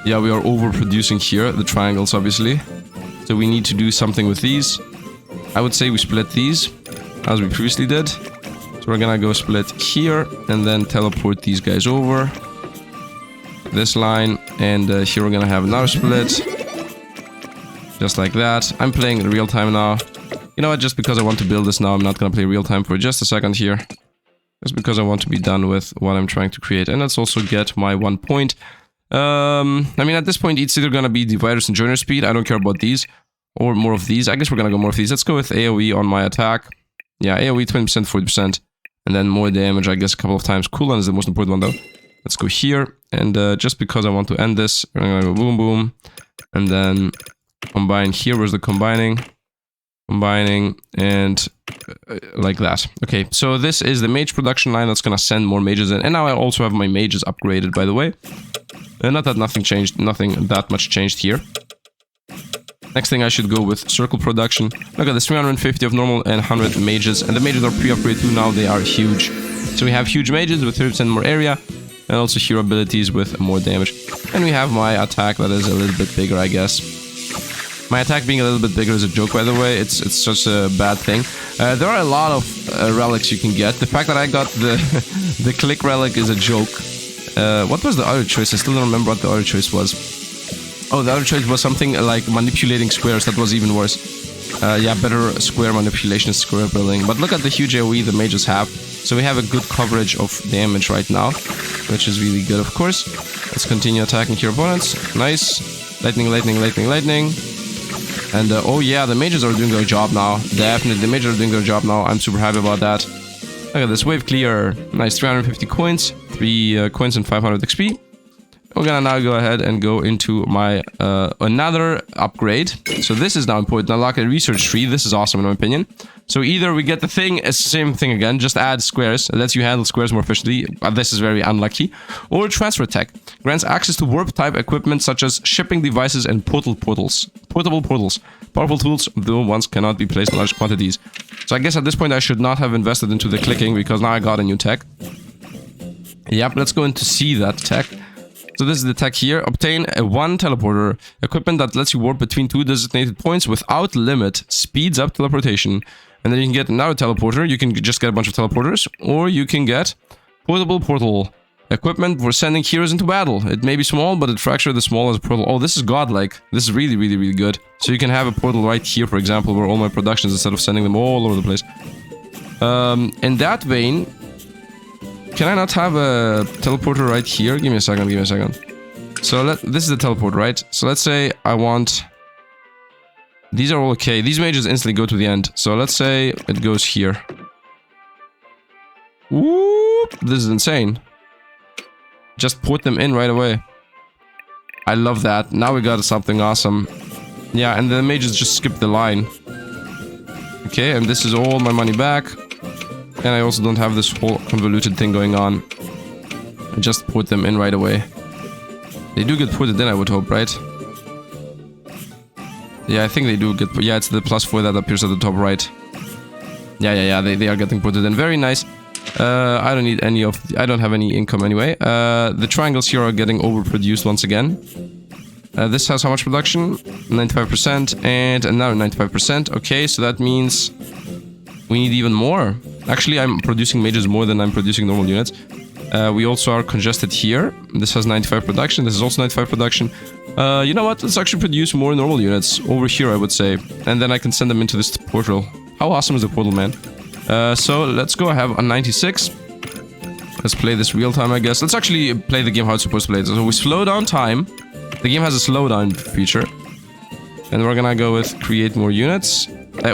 Yeah, we are overproducing here, the triangles, obviously. So we need to do something with these. I would say we split these, as we previously did. So we're gonna go split here, and then teleport these guys over. This line, and here we're gonna have another split. Just like that. I'm playing in real time now. You know what, just because I want to build this now, I'm not gonna play real time for just a second here. Just because I want to be done with what I'm trying to create. And let's also get my 1 point. I mean, at this point, it's either gonna be dividers and joiner speed. I don't care about these. Or more of these. I guess we're gonna go more of these. Let's go with AoE on my attack. Yeah, AoE 20%, 40%. And then more damage, I guess, a couple of times. Cooldown is the most important one, though. Let's go here. And just because I want to end this, we're gonna go boom, boom. And then combine here. Where's the combining? Combining, and like that. Okay, so this is the mage production line that's gonna send more mages in. And now I also have my mages upgraded, by the way. Not that nothing changed, nothing that much changed here. Next thing, I should go with circle production. Look at this, 350 of normal and 100 mages. And the mages are pre-upgraded too, now they are huge. So we have huge mages with 30% more area. And also hero abilities with more damage. And we have my attack that is a little bit bigger, I guess. My attack being a little bit bigger is a joke, by the way. It's such a bad thing. There are a lot of relics you can get. The fact that I got the the click relic is a joke. What was the other choice? I still don't remember what the other choice was. Oh, the other choice was something like manipulating squares. That was even worse. Yeah, better square manipulation, square building. But look at the huge AoE the mages have. So we have a good coverage of damage right now, which is really good, of course. Let's continue attacking your opponents. Nice. Lightning, lightning, lightning, lightning. And oh yeah, the mages are doing their job now. Definitely, the mages are doing their job now. I'm super happy about that. Look at this, wave clear. Nice, 350 coins, 3 coins and 500 XP. We're gonna now go ahead and go into my another upgrade. So this is now important. Unlock a research tree. This is awesome in my opinion. So either we get the thing, it's the same thing again, just add squares. It lets you handle squares more efficiently. This is very unlucky. Or transfer tech. Grants access to warp type equipment such as shipping devices and portable portals. Powerful tools, though ones cannot be placed in large quantities. So I guess at this point I should not have invested into the clicking because now I got a new tech. Yep, let's go into see that tech. So this is the tech here. Obtain a 1 teleporter. Equipment that lets you warp between 2 designated points without limit. Speeds up teleportation. And then you can get another teleporter. You can just get a bunch of teleporters. Or you can get portable portal. Equipment for sending heroes into battle. It may be small, but it fractures the small as a portal. Oh, this is godlike. This is really, really, really good. So you can have a portal right here, for example, where all my productions, instead of sending them all over the place. In that vein... Can I not have a teleporter right here? Give me a second, give me a second. So this is the teleport, right? So let's say I want... These are all okay. These mages instantly go to the end. So let's say it goes here. Whoop! This is insane. Just put them in right away. I love that. Now we got something awesome. Yeah, and the mages just skip the line. Okay, and this is all my money back. And I also don't have this whole convoluted thing going on. I just put them in right away. They do get put in, I would hope, right? Yeah, I think they do get... Yeah, it's the +4 that appears at the top right. Yeah, they are getting put in. Very nice. I don't need any of... I don't have any income anyway. The triangles here are getting overproduced once again. This has how much production? 95%. And another 95%. Okay, so that means... We need even more. Actually, I'm producing mages more than I'm producing normal units. We also are congested here. This has 95 production. This is also 95 production. You know what? Let's actually produce more normal units over here, I would say. And then I can send them into this portal. How awesome is the portal, man? So let's go have a 96. Let's play this real time, I guess. Let's actually play the game how it's supposed to play. So we slow down time. The game has a slowdown feature. And we're gonna go with create more units.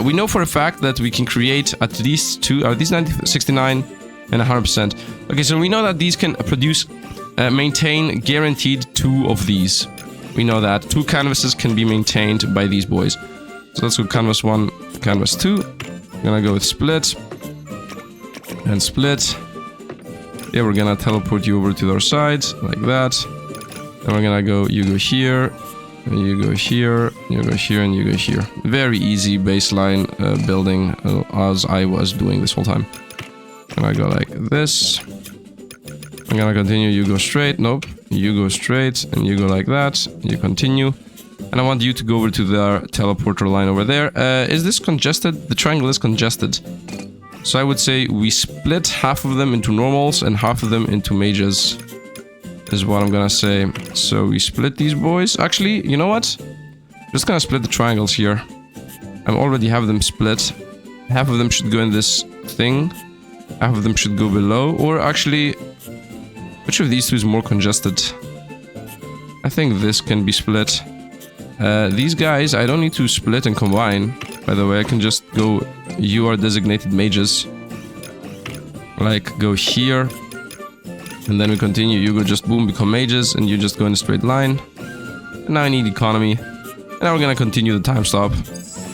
We know for a fact that we can create at least 2, are these 69 and 100%. Okay, so we know that these can produce maintain guaranteed 2 of these. We know that 2 canvases can be maintained by these boys. So let's go canvas 1, canvas 2. I'm gonna go with split and split. Yeah, we're gonna teleport you over to the other side like that. And we're gonna go, you go here, and you go here, you go here, and you go here. Very easy baseline building as I was doing this whole time. And I go like this. I'm gonna continue, you go straight, nope. You go straight, and you go like that. You continue. And I want you to go over to the teleporter line over there. Is this congested? The triangle is congested. So I would say we split half of them into normals and half of them into mages. Is what I'm gonna say. So we split these boys. Actually, you know what? Just gonna split the triangles here. I already have them split. Half of them should go in this thing. Half of them should go below. Or actually, which of these two is more congested? I think this can be split. These guys, I don't need to split and combine. By the way, I can just go, you are designated mages. Like, go here. And then we continue, you go just boom, become mages, and you just go in a straight line. And now I need economy. And now we're gonna continue the time stop.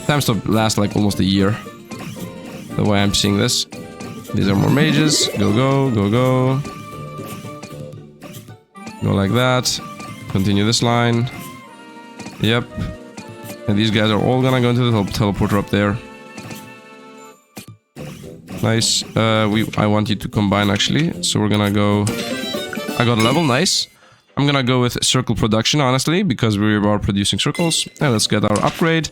Time stop lasts like almost a year. The way I'm seeing this. These are more mages. Go, go, go, go. Go like that. Continue this line. Yep. And these guys are all gonna go into the teleporter up there. Nice. I want you to combine actually. So we're gonna go... I got a level, nice. I'm gonna go with circle production, honestly, because we are producing circles. And let's get our upgrade.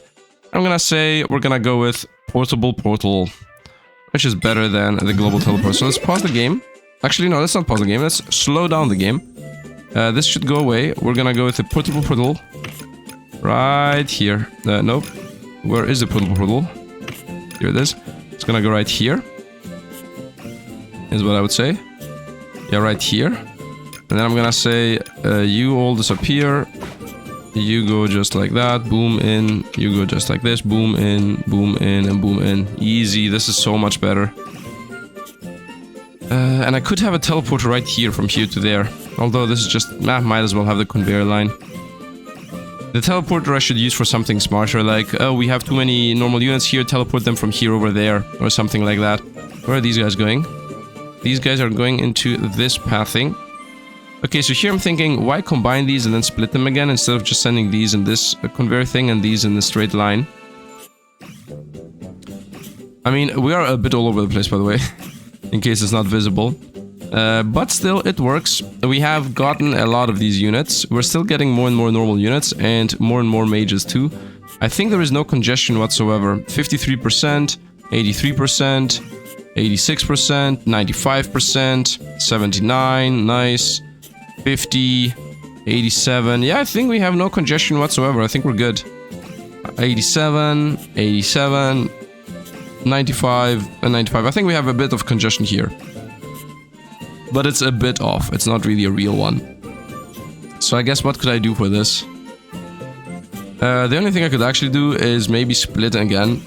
I'm gonna say we're gonna go with portable portal, which is better than the global teleport. So let's pause the game. Actually, no, let's not pause the game. Let's slow down the game. This should go away. We're gonna go with the portable portal. Right here. Nope. Where is the portable portal? Here it is. It's gonna go right here. Is what I would say. Yeah, right here. And then I'm gonna say, you all disappear. You go just like that. Boom in. You go just like this. Boom in, and boom in. Easy. This is so much better. And I could have a teleporter right here from here to there. Although this is just... might as well have the conveyor line. The teleporter I should use for something smarter, like, oh, we have too many normal units here, teleport them from here over there, or something like that. Where are these guys going? These guys are going into this pathing. Okay, so here I'm thinking, why combine these and then split them again, instead of just sending these in this conveyor thing and these in the straight line? I mean, we are a bit all over the place, by the way, in case it's not visible. But still, it works. We have gotten a lot of these units. We're still getting more and more normal units and more mages too. I think there is no congestion whatsoever. 53%, 83%, 86%, 95%, 79, nice, 50, 87. Yeah, I think we have no congestion whatsoever. I think we're good. 87, 87, 95, and 95. I think we have a bit of congestion here. But it's a bit off. It's not really a real one. So I guess what could I do for this? The only thing I could actually do is maybe split again.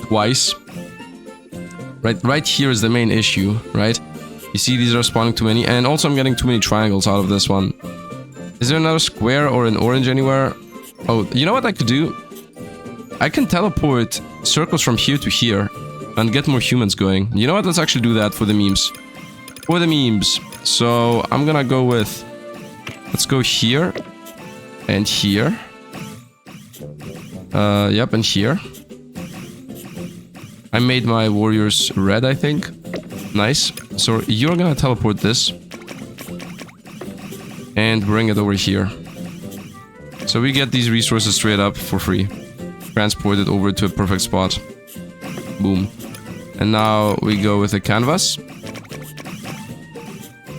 Twice. Right here is the main issue, right? You see these are spawning too many. And also I'm getting too many triangles out of this one. Is there another square or an orange anywhere? Oh, you know what I could do? I can teleport circles from here to here. And get more humans going. You know what? Let's actually do that for the memes. For the memes. So I'm gonna go with... Let's go here. And here. Yep, and here. I made my warriors red, I think. Nice. So you're gonna teleport this. And bring it over here. So we get these resources straight up for free. Transport it over to a perfect spot. Boom. And now we go with a canvas.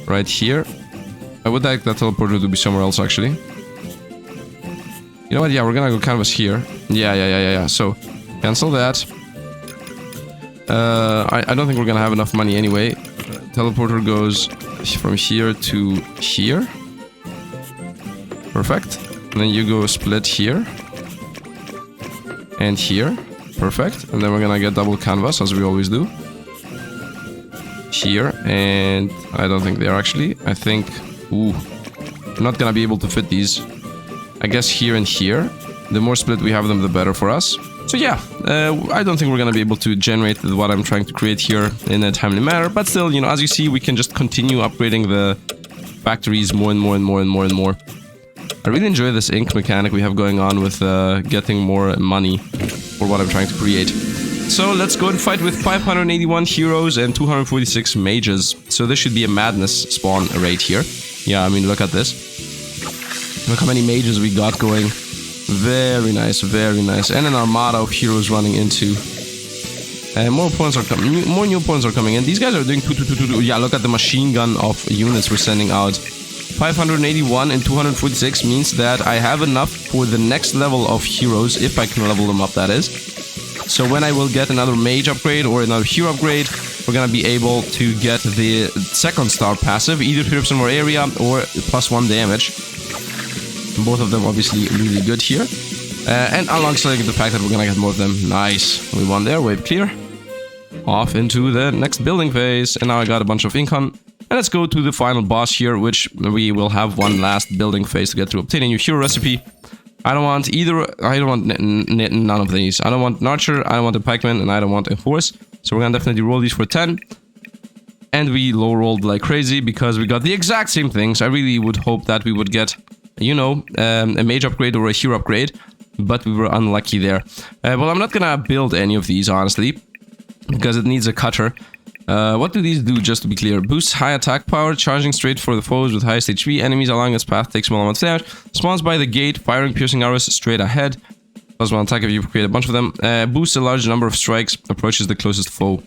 Right here. I would like that teleporter to be somewhere else, actually. You know what? Yeah, we're gonna go canvas here. Yeah. So, cancel that. I don't think we're gonna have enough money anyway. Teleporter goes from here to here. Perfect. And then you go split here. And here. Perfect. And then we're gonna get double canvas, as we always do. Here, and I don't think they are actually. I think Ooh. I'm not gonna be able to fit these. I guess here and here. The more split we have them, the better for us. So yeah, I don't think we're gonna be able to generate what I'm trying to create here in a timely manner. But still, you know, as you see, we can just continue upgrading the factories more and more and more and more and more. I really enjoy this ink mechanic we have going on with getting more money for what I'm trying to create. So let's go and fight with 581 heroes and 246 mages. So this should be a madness spawn rate here. Yeah, I mean, look at this. Look how many mages we got going. Very nice, very nice. And an armada of heroes running into. More opponents are coming. More new opponents are coming in. These guys are doing 2. Yeah, look at the machine gun of units we're sending out. 581 and 246 means that I have enough for the next level of heroes, if I can level them up, that is. So when I will get another mage upgrade or another hero upgrade, we're gonna be able to get the second star passive, either trips in more area or +1 damage. Both of them obviously really good here. And alongside the fact that we're gonna get more of them. Nice. We won there, wave clear. Off into the next building phase. And now I got a bunch of incon. And let's go to the final boss here, which we will have one last building phase to get through. Obtain a new hero recipe. I don't want none of these. I don't want an archer, I don't want a pikeman, and I don't want a horse. So we're gonna definitely roll these for 10. And we low rolled like crazy because we got the exact same things. I really would hope that we would get, you know, a mage upgrade or a hero upgrade. But we were unlucky there. Well, I'm not gonna build any of these, honestly, because it needs a cutter. What do these do, just to be clear? Boosts high attack power, charging straight for the foes with highest HP. Enemies along its path take small amounts of damage. Spawns by the gate, firing piercing arrows straight ahead. Plus one attack if you create a bunch of them. Boosts a large number of strikes, approaches the closest foe.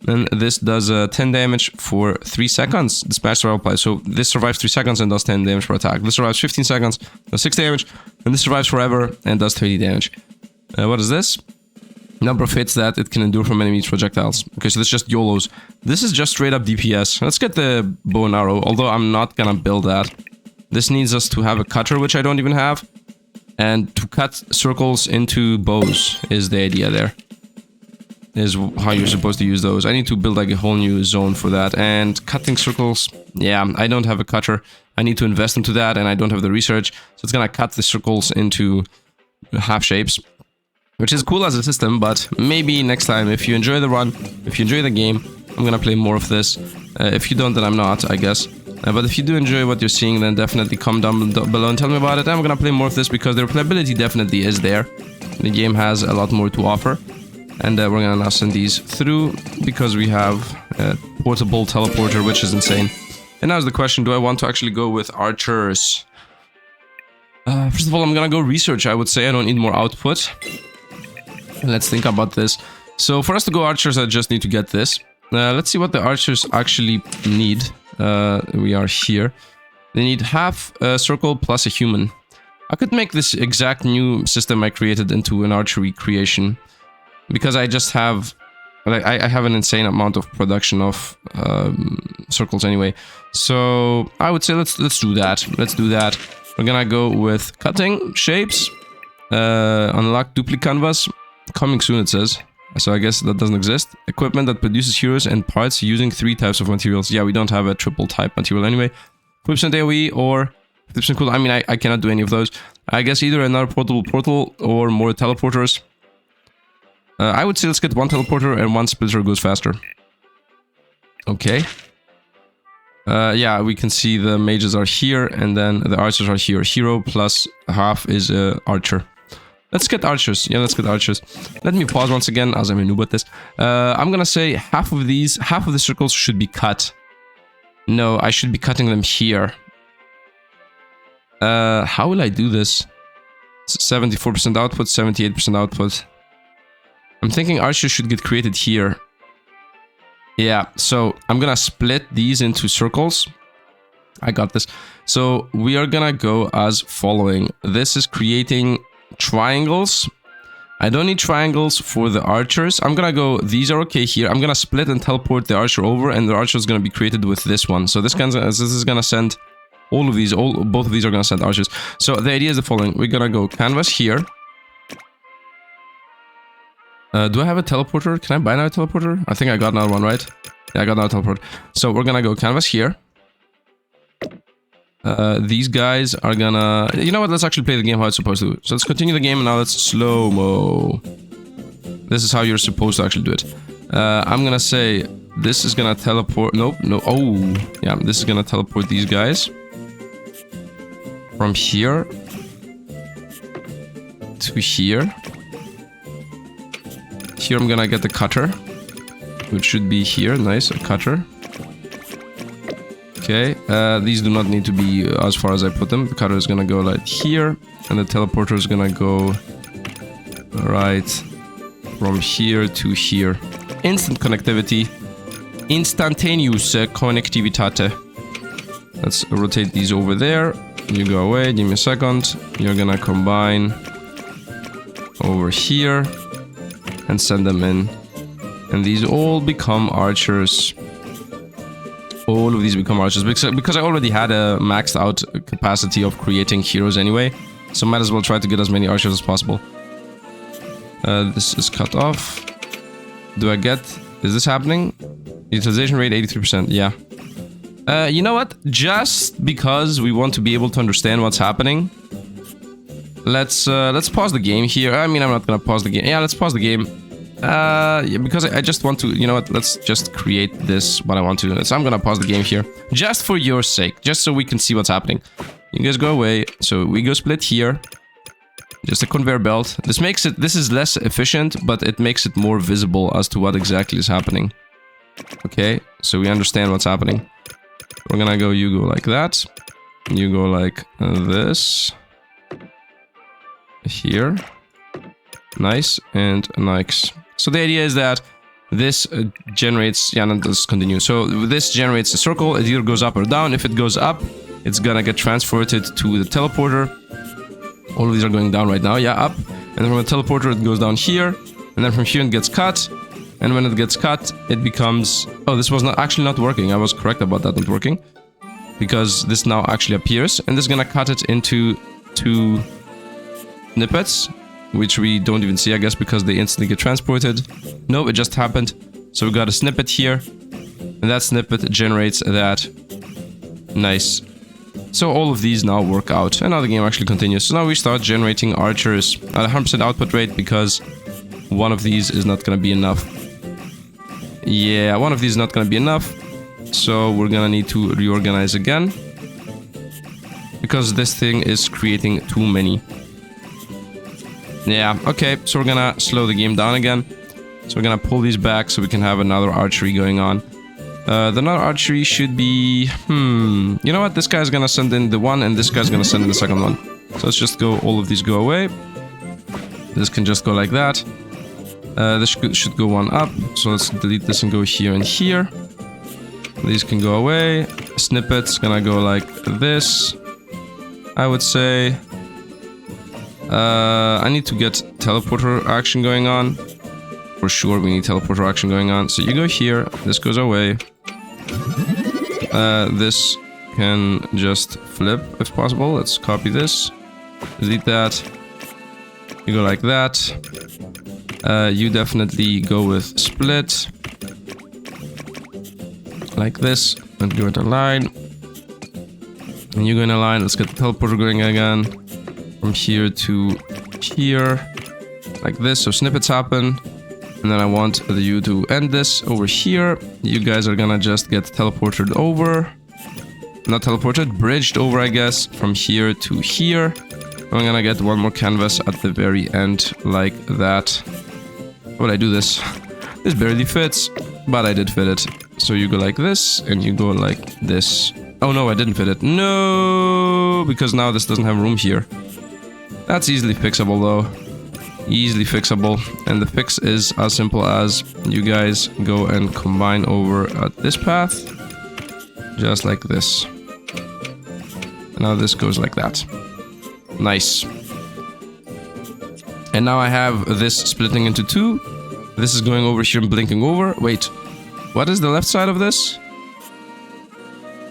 And this does 10 damage for 3 seconds. Dispatch survival applies. So this survives 3 seconds and does 10 damage per attack. This survives 15 seconds, does 6 damage. And this survives forever and does 30 damage. What is this? Number of hits that it can endure from enemies' projectiles. Okay, so this is just YOLOs. This is just straight up DPS. Let's get the bow and arrow, although I'm not gonna build that. This needs us to have a cutter, which I don't even have. And to cut circles into bows is the idea there. Is how you're supposed to use those. I need to build like a whole new zone for that. And cutting circles, yeah, I don't have a cutter. I need to invest into that, and I don't have the research. So it's gonna cut the circles into half shapes. Which is cool as a system, but maybe next time, if you enjoy the run, if you enjoy the game, I'm gonna play more of this. If you don't, then I'm not, I guess. But if you do enjoy what you're seeing, then definitely comment down below and tell me about it. I'm gonna play more of this because the replayability definitely is there. The game has a lot more to offer. And we're gonna now send these through because we have a portable teleporter, which is insane. And now's the question, do I want to actually go with archers? First of all, I'm gonna go research, I would say. I don't need more output. Let's think about this. So for us to go archers, I just need to get this. Let's see what the archers actually need. We are here. They need half a circle plus a human. I could make this exact new system I created into an archery creation. Because I just have... I have an insane amount of production of circles anyway. So I would say let's do that. Let's do that. We're gonna go with cutting shapes. Unlock duplicate canvas. Coming soon, it says. So I guess that doesn't exist. Equipment that produces heroes and parts using 3 types of materials. Yeah, we don't have a triple type material anyway. 50% AoE or 50% cool. I mean, I cannot do any of those. I guess either another portal or more teleporters. I would say let's get 1 teleporter and 1 splitter goes faster. Okay. Yeah, we can see the mages are here and then the archers are here. Hero plus half is archer. Let's get archers. Yeah, let's get archers. Let me pause once again as I'm a noob at this. I'm gonna say half of the circles should be cut. No, I should be cutting them here. How will I do this? 74% output, 78% output. I'm thinking archers should get created here. Yeah, so I'm gonna split these into circles. I got this. So we are gonna go as following. This is creating triangles. I don't need triangles for the archers. I'm gonna go, these are okay here. I'm gonna split and teleport the archer over, and the archer is gonna be created with this one. So this is gonna send all of these, both of these are gonna send archers. So the idea is the following. We're gonna go canvas here. Do I have a teleporter? Can I buy another teleporter? I think I got another one, right? Yeah, I got another teleporter. So we're gonna go canvas here. These guys are gonna... You know what? Let's actually play the game how it's supposed to. So let's continue the game and now let's slow-mo. This is how you're supposed to actually do it. I'm gonna say this is gonna teleport... Nope, no. Oh, yeah. This is gonna teleport these guys. From here. To here. Here I'm gonna get the cutter. Which should be here. Nice, a cutter. Okay, these do not need to be as far as I put them. The cutter is gonna go like here, and the teleporter is gonna go right from here to here. Instant connectivity. Instantaneous connectivitate. Let's rotate these over there. You go away, give me a second. You're gonna combine over here and send them in. And these all become archers. All of these become archers because I already had a maxed out capacity of creating heroes anyway, so might as well try to get as many archers as possible. This is cut off. Do I get... Is this happening? Utilization rate 83%, yeah. You know what? Just because we want to be able to understand what's happening, let's pause the game here. I mean, I'm not gonna pause the game. Yeah, let's pause the game. Yeah, because I just want to, you know what, let's just create this, what I want to do. So I'm gonna pause the game here, just for your sake, just so we can see what's happening. You guys go away, so we go split here. Just a conveyor belt. This makes it, this is less efficient, but it makes it more visible as to what exactly is happening. Okay, so we understand what's happening. We're gonna go, you go like that. You go like this. Here. Nice, and nice. So the idea is that this generates... Yeah, no, let's continue. So this generates a circle. It either goes up or down. If it goes up, it's gonna get transferred to the teleporter. All of these are going down right now. Yeah, up. And then from the teleporter, it goes down here. And then from here, it gets cut. And when it gets cut, it becomes... Oh, this was actually not working. I was correct about that not working. Because this now actually appears. And this is gonna cut it into 2 snippets. Which we don't even see, I guess, because they instantly get transported. Nope, it just happened. So we got a snippet here. And that snippet generates that. Nice. So all of these now work out. And now the game actually continues. So now we start generating archers at 100% output rate because one of these is not going to be enough. Yeah, one of these is not going to be enough. So we're going to need to reorganize again. Because this thing is creating too many. Yeah, okay, so we're gonna slow the game down again. So we're gonna pull these back so we can have another archery going on. The another archery should be... You know what? This guy's gonna send in the one and this guy's gonna send in the second one. So let's just go, all of these go away. This can just go like that. This should go one up. So let's delete this and go here and here. These can go away. Snippet's gonna go like this. I would say... I need to get teleporter action going on. For sure, we need teleporter action going on. So you go here, this goes away. This can just flip if possible. Let's copy this. Delete that. You go like that. You definitely go with split. Like this. And go in a line. And you go in a line. Let's get the teleporter going again. From here to here, like this, so snippets happen. And then I want you to end this over here. You guys are gonna just get teleported over. Not teleported, bridged over, I guess, from here to here. I'm gonna get one more canvas at the very end, like that. How would I do this? This barely fits, but I did fit it. So you go like this, and you go like this. Oh no, I didn't fit it. No, because now this doesn't have room here. That's easily fixable though. Easily fixable. And the fix is as simple as you guys go and combine over at this path. Just like this. And now this goes like that. Nice. And now I have this splitting into 2. This is going over here and blinking over. Wait. What is the left side of this?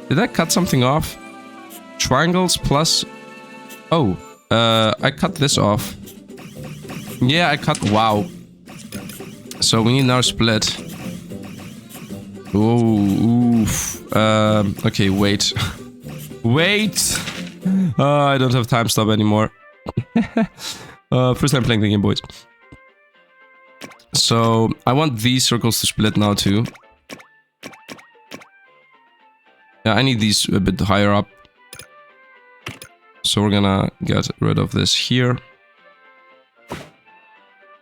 Did I cut something off? Triangles plus... Oh. I cut this off. Yeah, I cut... Wow. So we need now split. Oh, oof. Okay, wait. Wait! I don't have time stop anymore. First time playing the game, boys. So, I want these circles to split now too. Yeah, I need these a bit higher up. So we're gonna get rid of this here.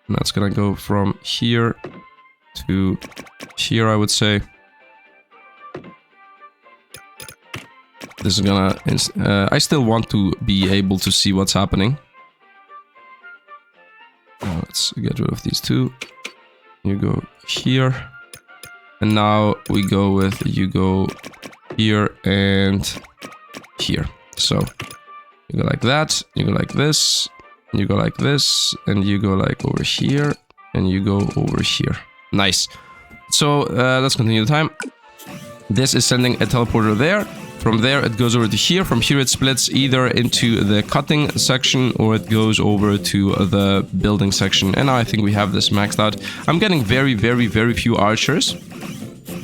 And that's gonna go from here to here, I would say. This is gonna... I still want to be able to see what's happening. Let's get rid of these two. You go here. And now we go with... You go here and here. So, you go like that. You go like this. You go like this. And you go like over here. And you go over here. Nice. So, let's continue the time. This is sending a teleporter there. From there, it goes over to here. From here, it splits either into the cutting section or it goes over to the building section. And now I think we have this maxed out. I'm getting very, very, very few archers,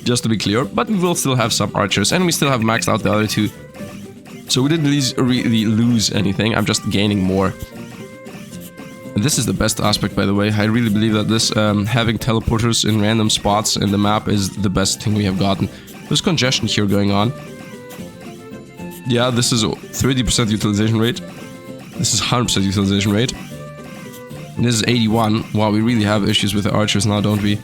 just to be clear. But we will still have some archers. And we still have maxed out the other two. So we didn't really lose anything. I'm just gaining more. And this is the best aspect, by the way. I really believe that this having teleporters in random spots in the map is the best thing we have gotten. There's congestion here going on. Yeah, this is 30% utilization rate. This is 100% utilization rate. And this is 81. Wow, we really have issues with the archers now, don't we?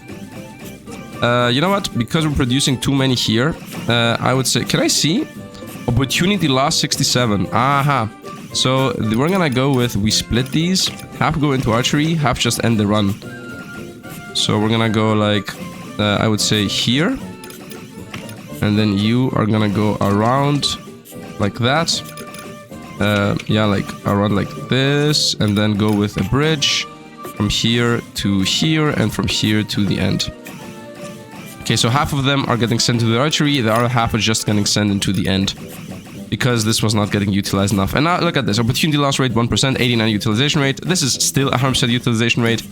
You know what? Because we're producing too many here, I would say... Can I see? Opportunity loss 67. Aha. So we're gonna go with... We split these. Half go into archery, half just end the run. So we're gonna go like... I would say here. And then you are gonna go around... like that. Yeah, like around like this, and then go with a bridge from here to here and from here to the end. Okay, so half of them are getting sent to the archery, the other half is just getting sent into the end because this was not getting utilized enough. And now look at this, opportunity loss rate 1%, 89 utilization rate. This is still a 100% utilization rate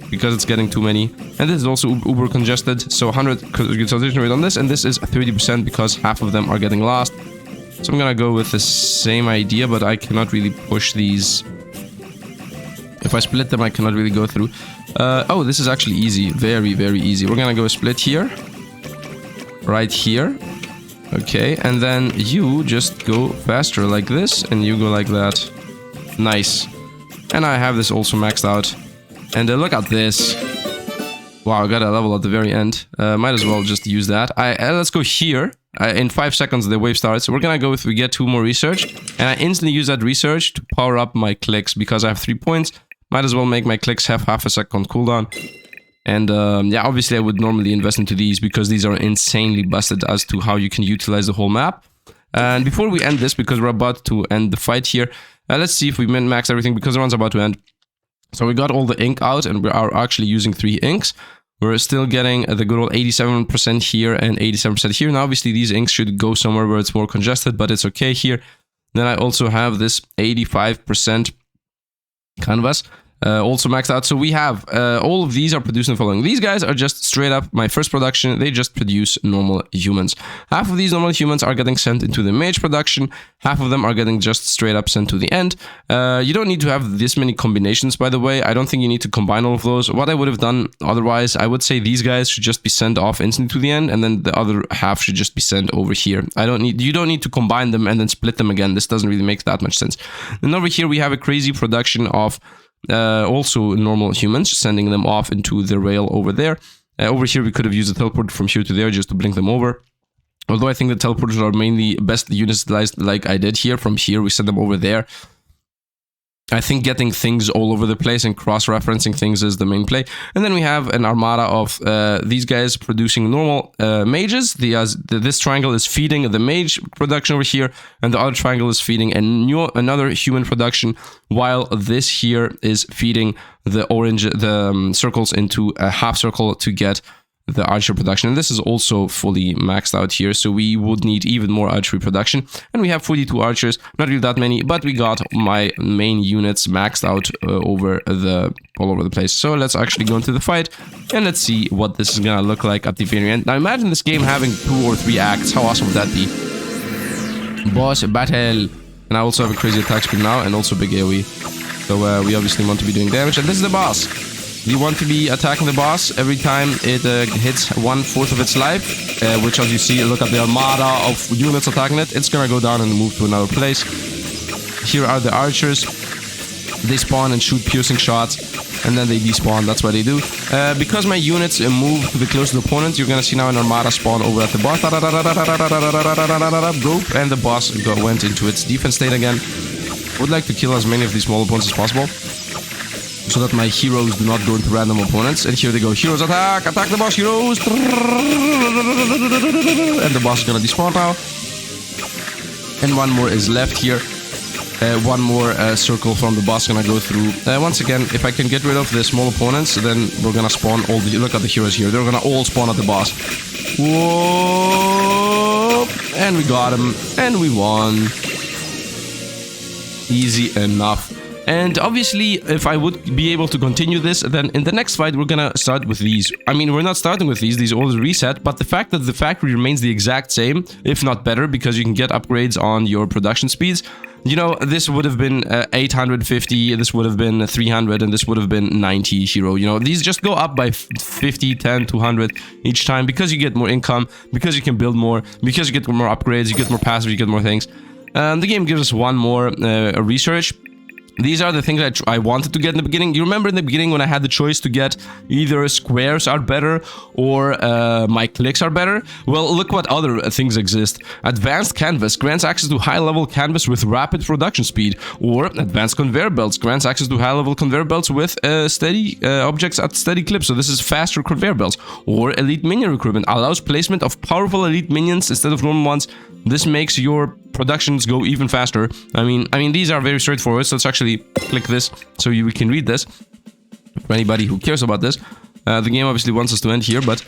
because it's getting too many, and this is also uber congested, so 100 utilization rate on this, and this is 30% because half of them are getting lost. So I'm gonna go with the same idea, but I cannot really push these. If I split them, I cannot really go through. Oh, this is actually easy. Very, very easy. We're gonna go split here. Right here. Okay, and then you just go faster like this, and you go like that. Nice. And I have this also maxed out. And look at this. Wow, I got a level at the very end. Might as well just use that. Let's go here. In 5 seconds, the wave starts. We're gonna go with we get 2 more research. And I instantly use that research to power up my clicks because I have 3 points. Might as well make my clicks have half a second cooldown. And yeah, obviously I would normally invest into these because these are insanely busted as to how you can utilize the whole map. And before we end this, because we're about to end the fight here, let's see if we min-max everything because the run's about to end. So we got all the ink out and we are actually using 3 inks. We're still getting the good old 87% here and 87% here. Now, obviously, these inks should go somewhere where it's more congested, but it's okay here. Then I also have this 85% canvas also maxed out. So we have all of these are producing the following. These guys are just straight up my first production. They just produce normal humans. Half of these normal humans are getting sent into the mage production. Half of them are getting just straight up sent to the end. You don't need to have this many combinations, by the way. I don't think you need to combine all of those. What I would have done otherwise, I would say these guys should just be sent off instantly to the end, and then the other half should just be sent over here. You don't need to combine them and then split them again. This doesn't really make that much sense. And over here we have a crazy production of also normal humans, sending them off into the rail over there. Over here we could have used a teleport from here to there just to blink them over. Although I think the teleporters are mainly best utilized like I did here. From here we send them over there. I think getting things all over the place and cross-referencing things is the main play. And then we have an armada of these guys producing normal mages. This triangle is feeding the mage production over here, and the other triangle is feeding another human production, while this here is feeding the circles into a half circle to get the archer production. And this is also fully maxed out here, so we would need even more archery production. And we have 42 archers, not really that many, but we got my main units maxed out all over the place. So let's actually go into the fight and let's see what this is gonna look like at the very end. Now imagine this game having 2 or 3 acts. How awesome would that be? Boss battle. And I also have a crazy attack speed now and also big AoE. So we obviously want to be doing damage. And this is the boss. You want to be attacking the boss every time it hits 1/4 of its life. Which, as you see, look at the armada of units attacking it. It's gonna go down and move to another place. Here are the archers. They spawn and shoot piercing shots. And then they despawn. That's what they do. Because my units move to the closest opponent, you're gonna see now an armada spawn over at the boss. And the boss went into its defense state again. I would like to kill as many of these small opponents as possible, so that my heroes do not go into random opponents. And here they go. Heroes attack! Attack the boss, heroes! And the boss is gonna despawn now. And one more is left here. One more circle from the boss gonna go through. Once again, if I can get rid of the small opponents, then we're gonna spawn all the... Look at the heroes here. They're gonna all spawn at the boss. Whoa! And we got him. And we won. Easy enough. And obviously, if I would be able to continue this, then in the next fight, we're gonna start with these. I mean, we're not starting with these all reset, but the fact that the factory remains the exact same, if not better, because you can get upgrades on your production speeds. You know, this would have been 850, this would have been 300, and this would have been 90 hero. You know, these just go up by 50, 10, 200 each time, because you get more income, because you can build more, because you get more upgrades, you get more passive, you get more things. The game gives us one more research. These are the things that I wanted to get in the beginning. You remember in the beginning when I had the choice to get either squares are better or my clicks are better? Well, look what other things exist. Advanced Canvas grants access to high-level canvas with rapid production speed. Or Advanced Conveyor Belts grants access to high-level conveyor belts with steady objects at steady clips. So this is faster conveyor belts. Or Elite Minion Recruitment allows placement of powerful elite minions instead of normal ones. This makes your productions go even faster. I mean, these are very straightforward. So let's actually click this so we can read this for anybody who cares about this. The game obviously wants us to end here, but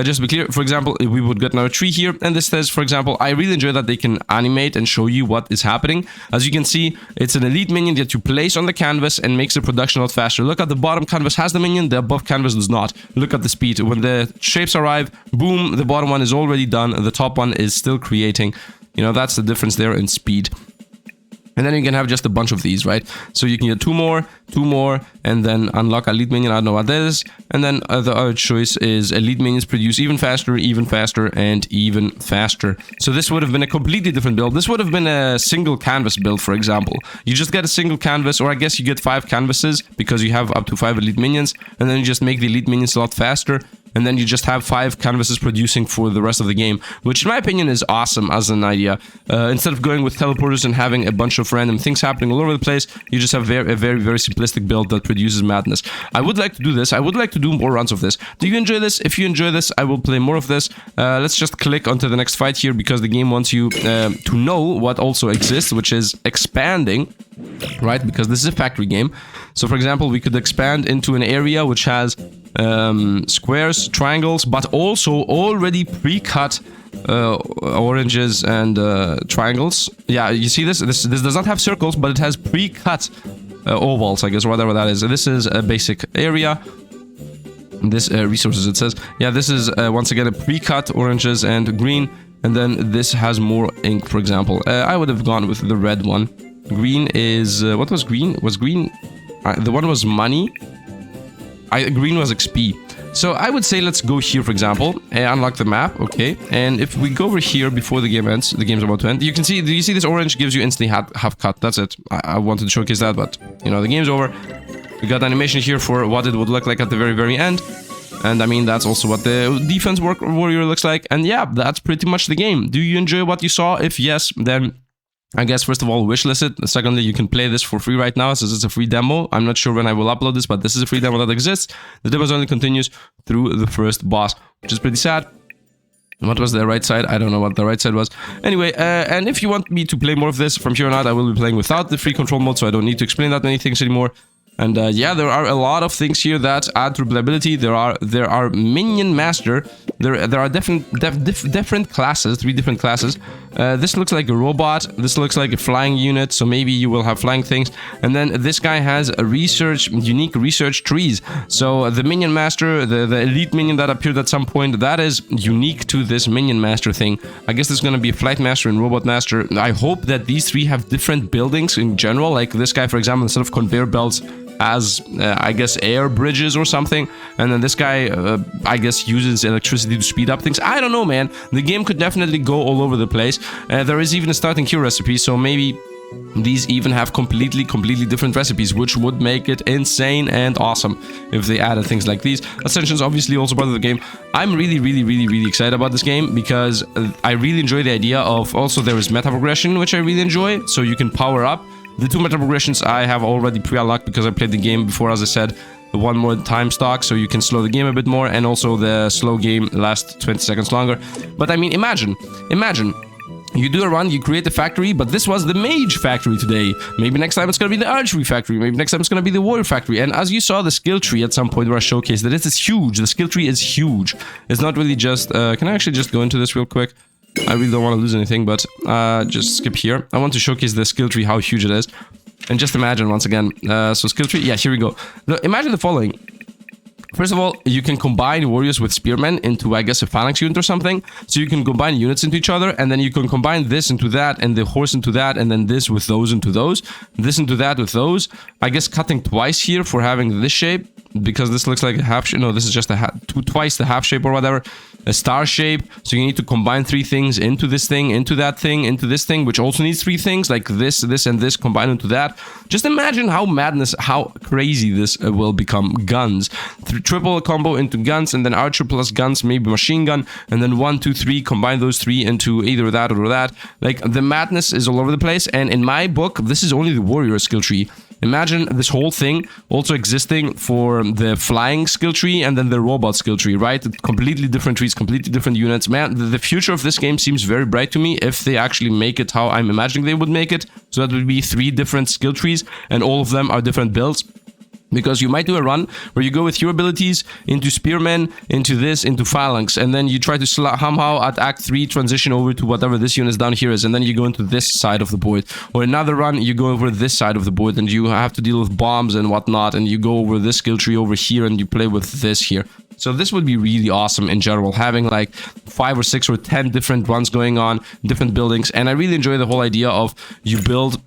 just to be clear, for example, we would get another tree here, and this says, for example, I really enjoy that they can animate and show you what is happening. As you can see, it's an elite minion that you place on the canvas and makes the production a lot faster. Look at the bottom canvas has the minion, the above canvas does not. Look at the speed. When the shapes arrive, boom, the bottom one is already done, the top one is still creating. You know, that's the difference there in speed. And then you can have just a bunch of these, right? So you can get two more, and then unlock elite minion. I don't know what that is. And then the other choice is elite minions produce even faster, and even faster. So this would have been a completely different build. This would have been a single canvas build, for example. You just get a single canvas, or I guess you get 5 canvases because you have up to 5 elite minions. And then you just make the elite minions a lot faster. And then you just have 5 canvases producing for the rest of the game, which in my opinion is awesome as an idea. Instead of going with teleporters and having a bunch of random things happening all over the place, you just have a very simplistic build that produces madness. I would like to do this. I would like to do more runs of this. Do you enjoy this? If you enjoy this, I will play more of this. Let's just click onto the next fight here, because the game wants you to know what also exists, which is expanding, right? Because this is a factory game. So for example, we could expand into an area which has squares, triangles, but also already pre-cut oranges and triangles. Yeah, you see this? This does not have circles, but it has pre-cut ovals, I guess, or whatever that is. This is a basic area. This resources, it says. Yeah, this is once again a pre-cut oranges and green, and then this has more ink, for example. I would have gone with the red one. Green is what was green? Was green? The one was money. Green was XP. So I would say let's go here, for example, and unlock the map. Okay, and if we go over here before the game ends, the game's about to end, you can see, do you see this orange gives you instantly half cut? That's it. I wanted to showcase that, but you know, the game's over. We got animation here for what it would look like at the very end. And I mean, that's also what the defense warrior looks like. And yeah, that's pretty much the game. Do you enjoy what you saw? If yes, then I guess first of all, wishlist it. Secondly, you can play this for free right now, since it's a free demo. I'm not sure when I will upload this, but this is a free demo that exists. The demo only continues through the first boss, which is pretty sad. What was the right side? I don't know what the right side was. Anyway, and if you want me to play more of this from here on out, I will be playing without the free control mode, so I don't need to explain that many things anymore. And yeah, there are a lot of things here that add to replayability. There are Minion Master. There are different classes, 3 different classes. This looks like a robot. This looks like a flying unit, so maybe you will have flying things. And then this guy has a unique research trees. So the minion master, the elite minion that appeared at some point, that is unique to this minion master thing. I guess there's gonna be a flight master and robot master. I hope that these 3 have different buildings in general. Like this guy, for example, instead of conveyor belts, has I guess air bridges or something, and then this guy I guess uses electricity to speed up things. I don't know, man. The game could definitely go all over the place. There is even a starting queue recipe, so maybe these even have completely different recipes, which would make it insane and awesome if they added things like these. Ascension's obviously also part of the game. I'm really excited about this game because I really enjoy the idea of, also there is meta progression, which I really enjoy, so you can power up. The 2 meta progressions I have already pre-unlocked because I played the game before, as I said. The 1 more time stock, so you can slow the game a bit more, and also the slow game lasts 20 seconds longer. But I mean, imagine, you do a run, you create a factory, but this was the mage factory today. Maybe next time it's gonna be the archery factory, maybe next time it's gonna be the warrior factory. And as you saw the skill tree at some point where I showcased that, it is huge. The skill tree is huge. It's not really just, can I actually just go into this real quick? I really don't want to lose anything, but just skip here. I want to showcase the skill tree, how huge it is. And just imagine, once again, so skill tree, yeah, here we go. Now, imagine the following. First of all, you can combine warriors with spearmen into, I guess, a phalanx unit or something. So you can combine units into each other, and then you can combine this into that, and the horse into that, and then this with those into those. This into that with those. I guess cutting twice here for having this shape, because this looks like a half shape. No, this is just a twice the half shape or whatever. A star shape. So you need to combine 3 things into this thing, into that thing, into this thing, which also needs 3 things, like this, this, and this combined into that. Just imagine how crazy this will become. Guns. Triple combo into guns, and then archer plus guns, maybe machine gun, and then 1, 2, 3, combine those 3 into either that or that. Like, the madness is all over the place, and in my book, this is only the warrior skill tree. Imagine this whole thing also existing for the flying skill tree and then the robot skill tree, right? Completely different trees, completely different units. Man, the future of this game seems very bright to me if they actually make it how I'm imagining they would make it. So that would be 3 different skill trees, and all of them are different builds. Because you might do a run where you go with your abilities into spearmen, into this, into phalanx, and then you try to somehow at Act 3 transition over to whatever this unit down here is, and then you go into this side of the board. Or another run, you go over this side of the board, and you have to deal with bombs and whatnot, and you go over this skill tree over here, and you play with this here. So this would be really awesome in general, having like 5 or 6 or 10 different runs going on, different buildings, and I really enjoy the whole idea of you build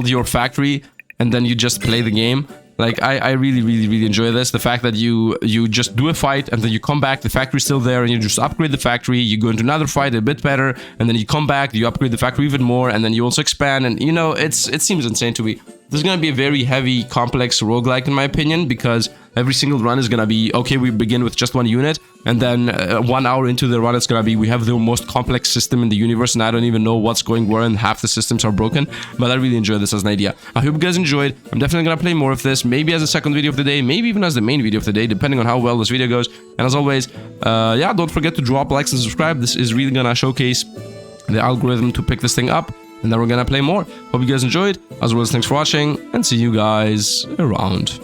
your factory, and then you just play the game. Like, I really enjoy this. The fact that you just do a fight, and then you come back, the factory's still there, and you just upgrade the factory, you go into another fight a bit better, and then you come back, you upgrade the factory even more, and then you also expand, and you know, it seems insane to me. This is gonna be a very heavy, complex roguelike in my opinion, because every single run is gonna be, okay, we begin with just 1 unit, and then 1 hour into the run, it's gonna be, we have the most complex system in the universe, and I don't even know what's going where, and half the systems are broken. But I really enjoy this as an idea. I hope you guys enjoyed. I'm definitely gonna play more of this, maybe as a second video of the day, maybe even as the main video of the day, depending on how well this video goes. And as always, yeah, don't forget to drop likes and subscribe. This is really gonna showcase the algorithm to pick this thing up, and then we're gonna play more. Hope you guys enjoyed. As always, thanks for watching, and see you guys around.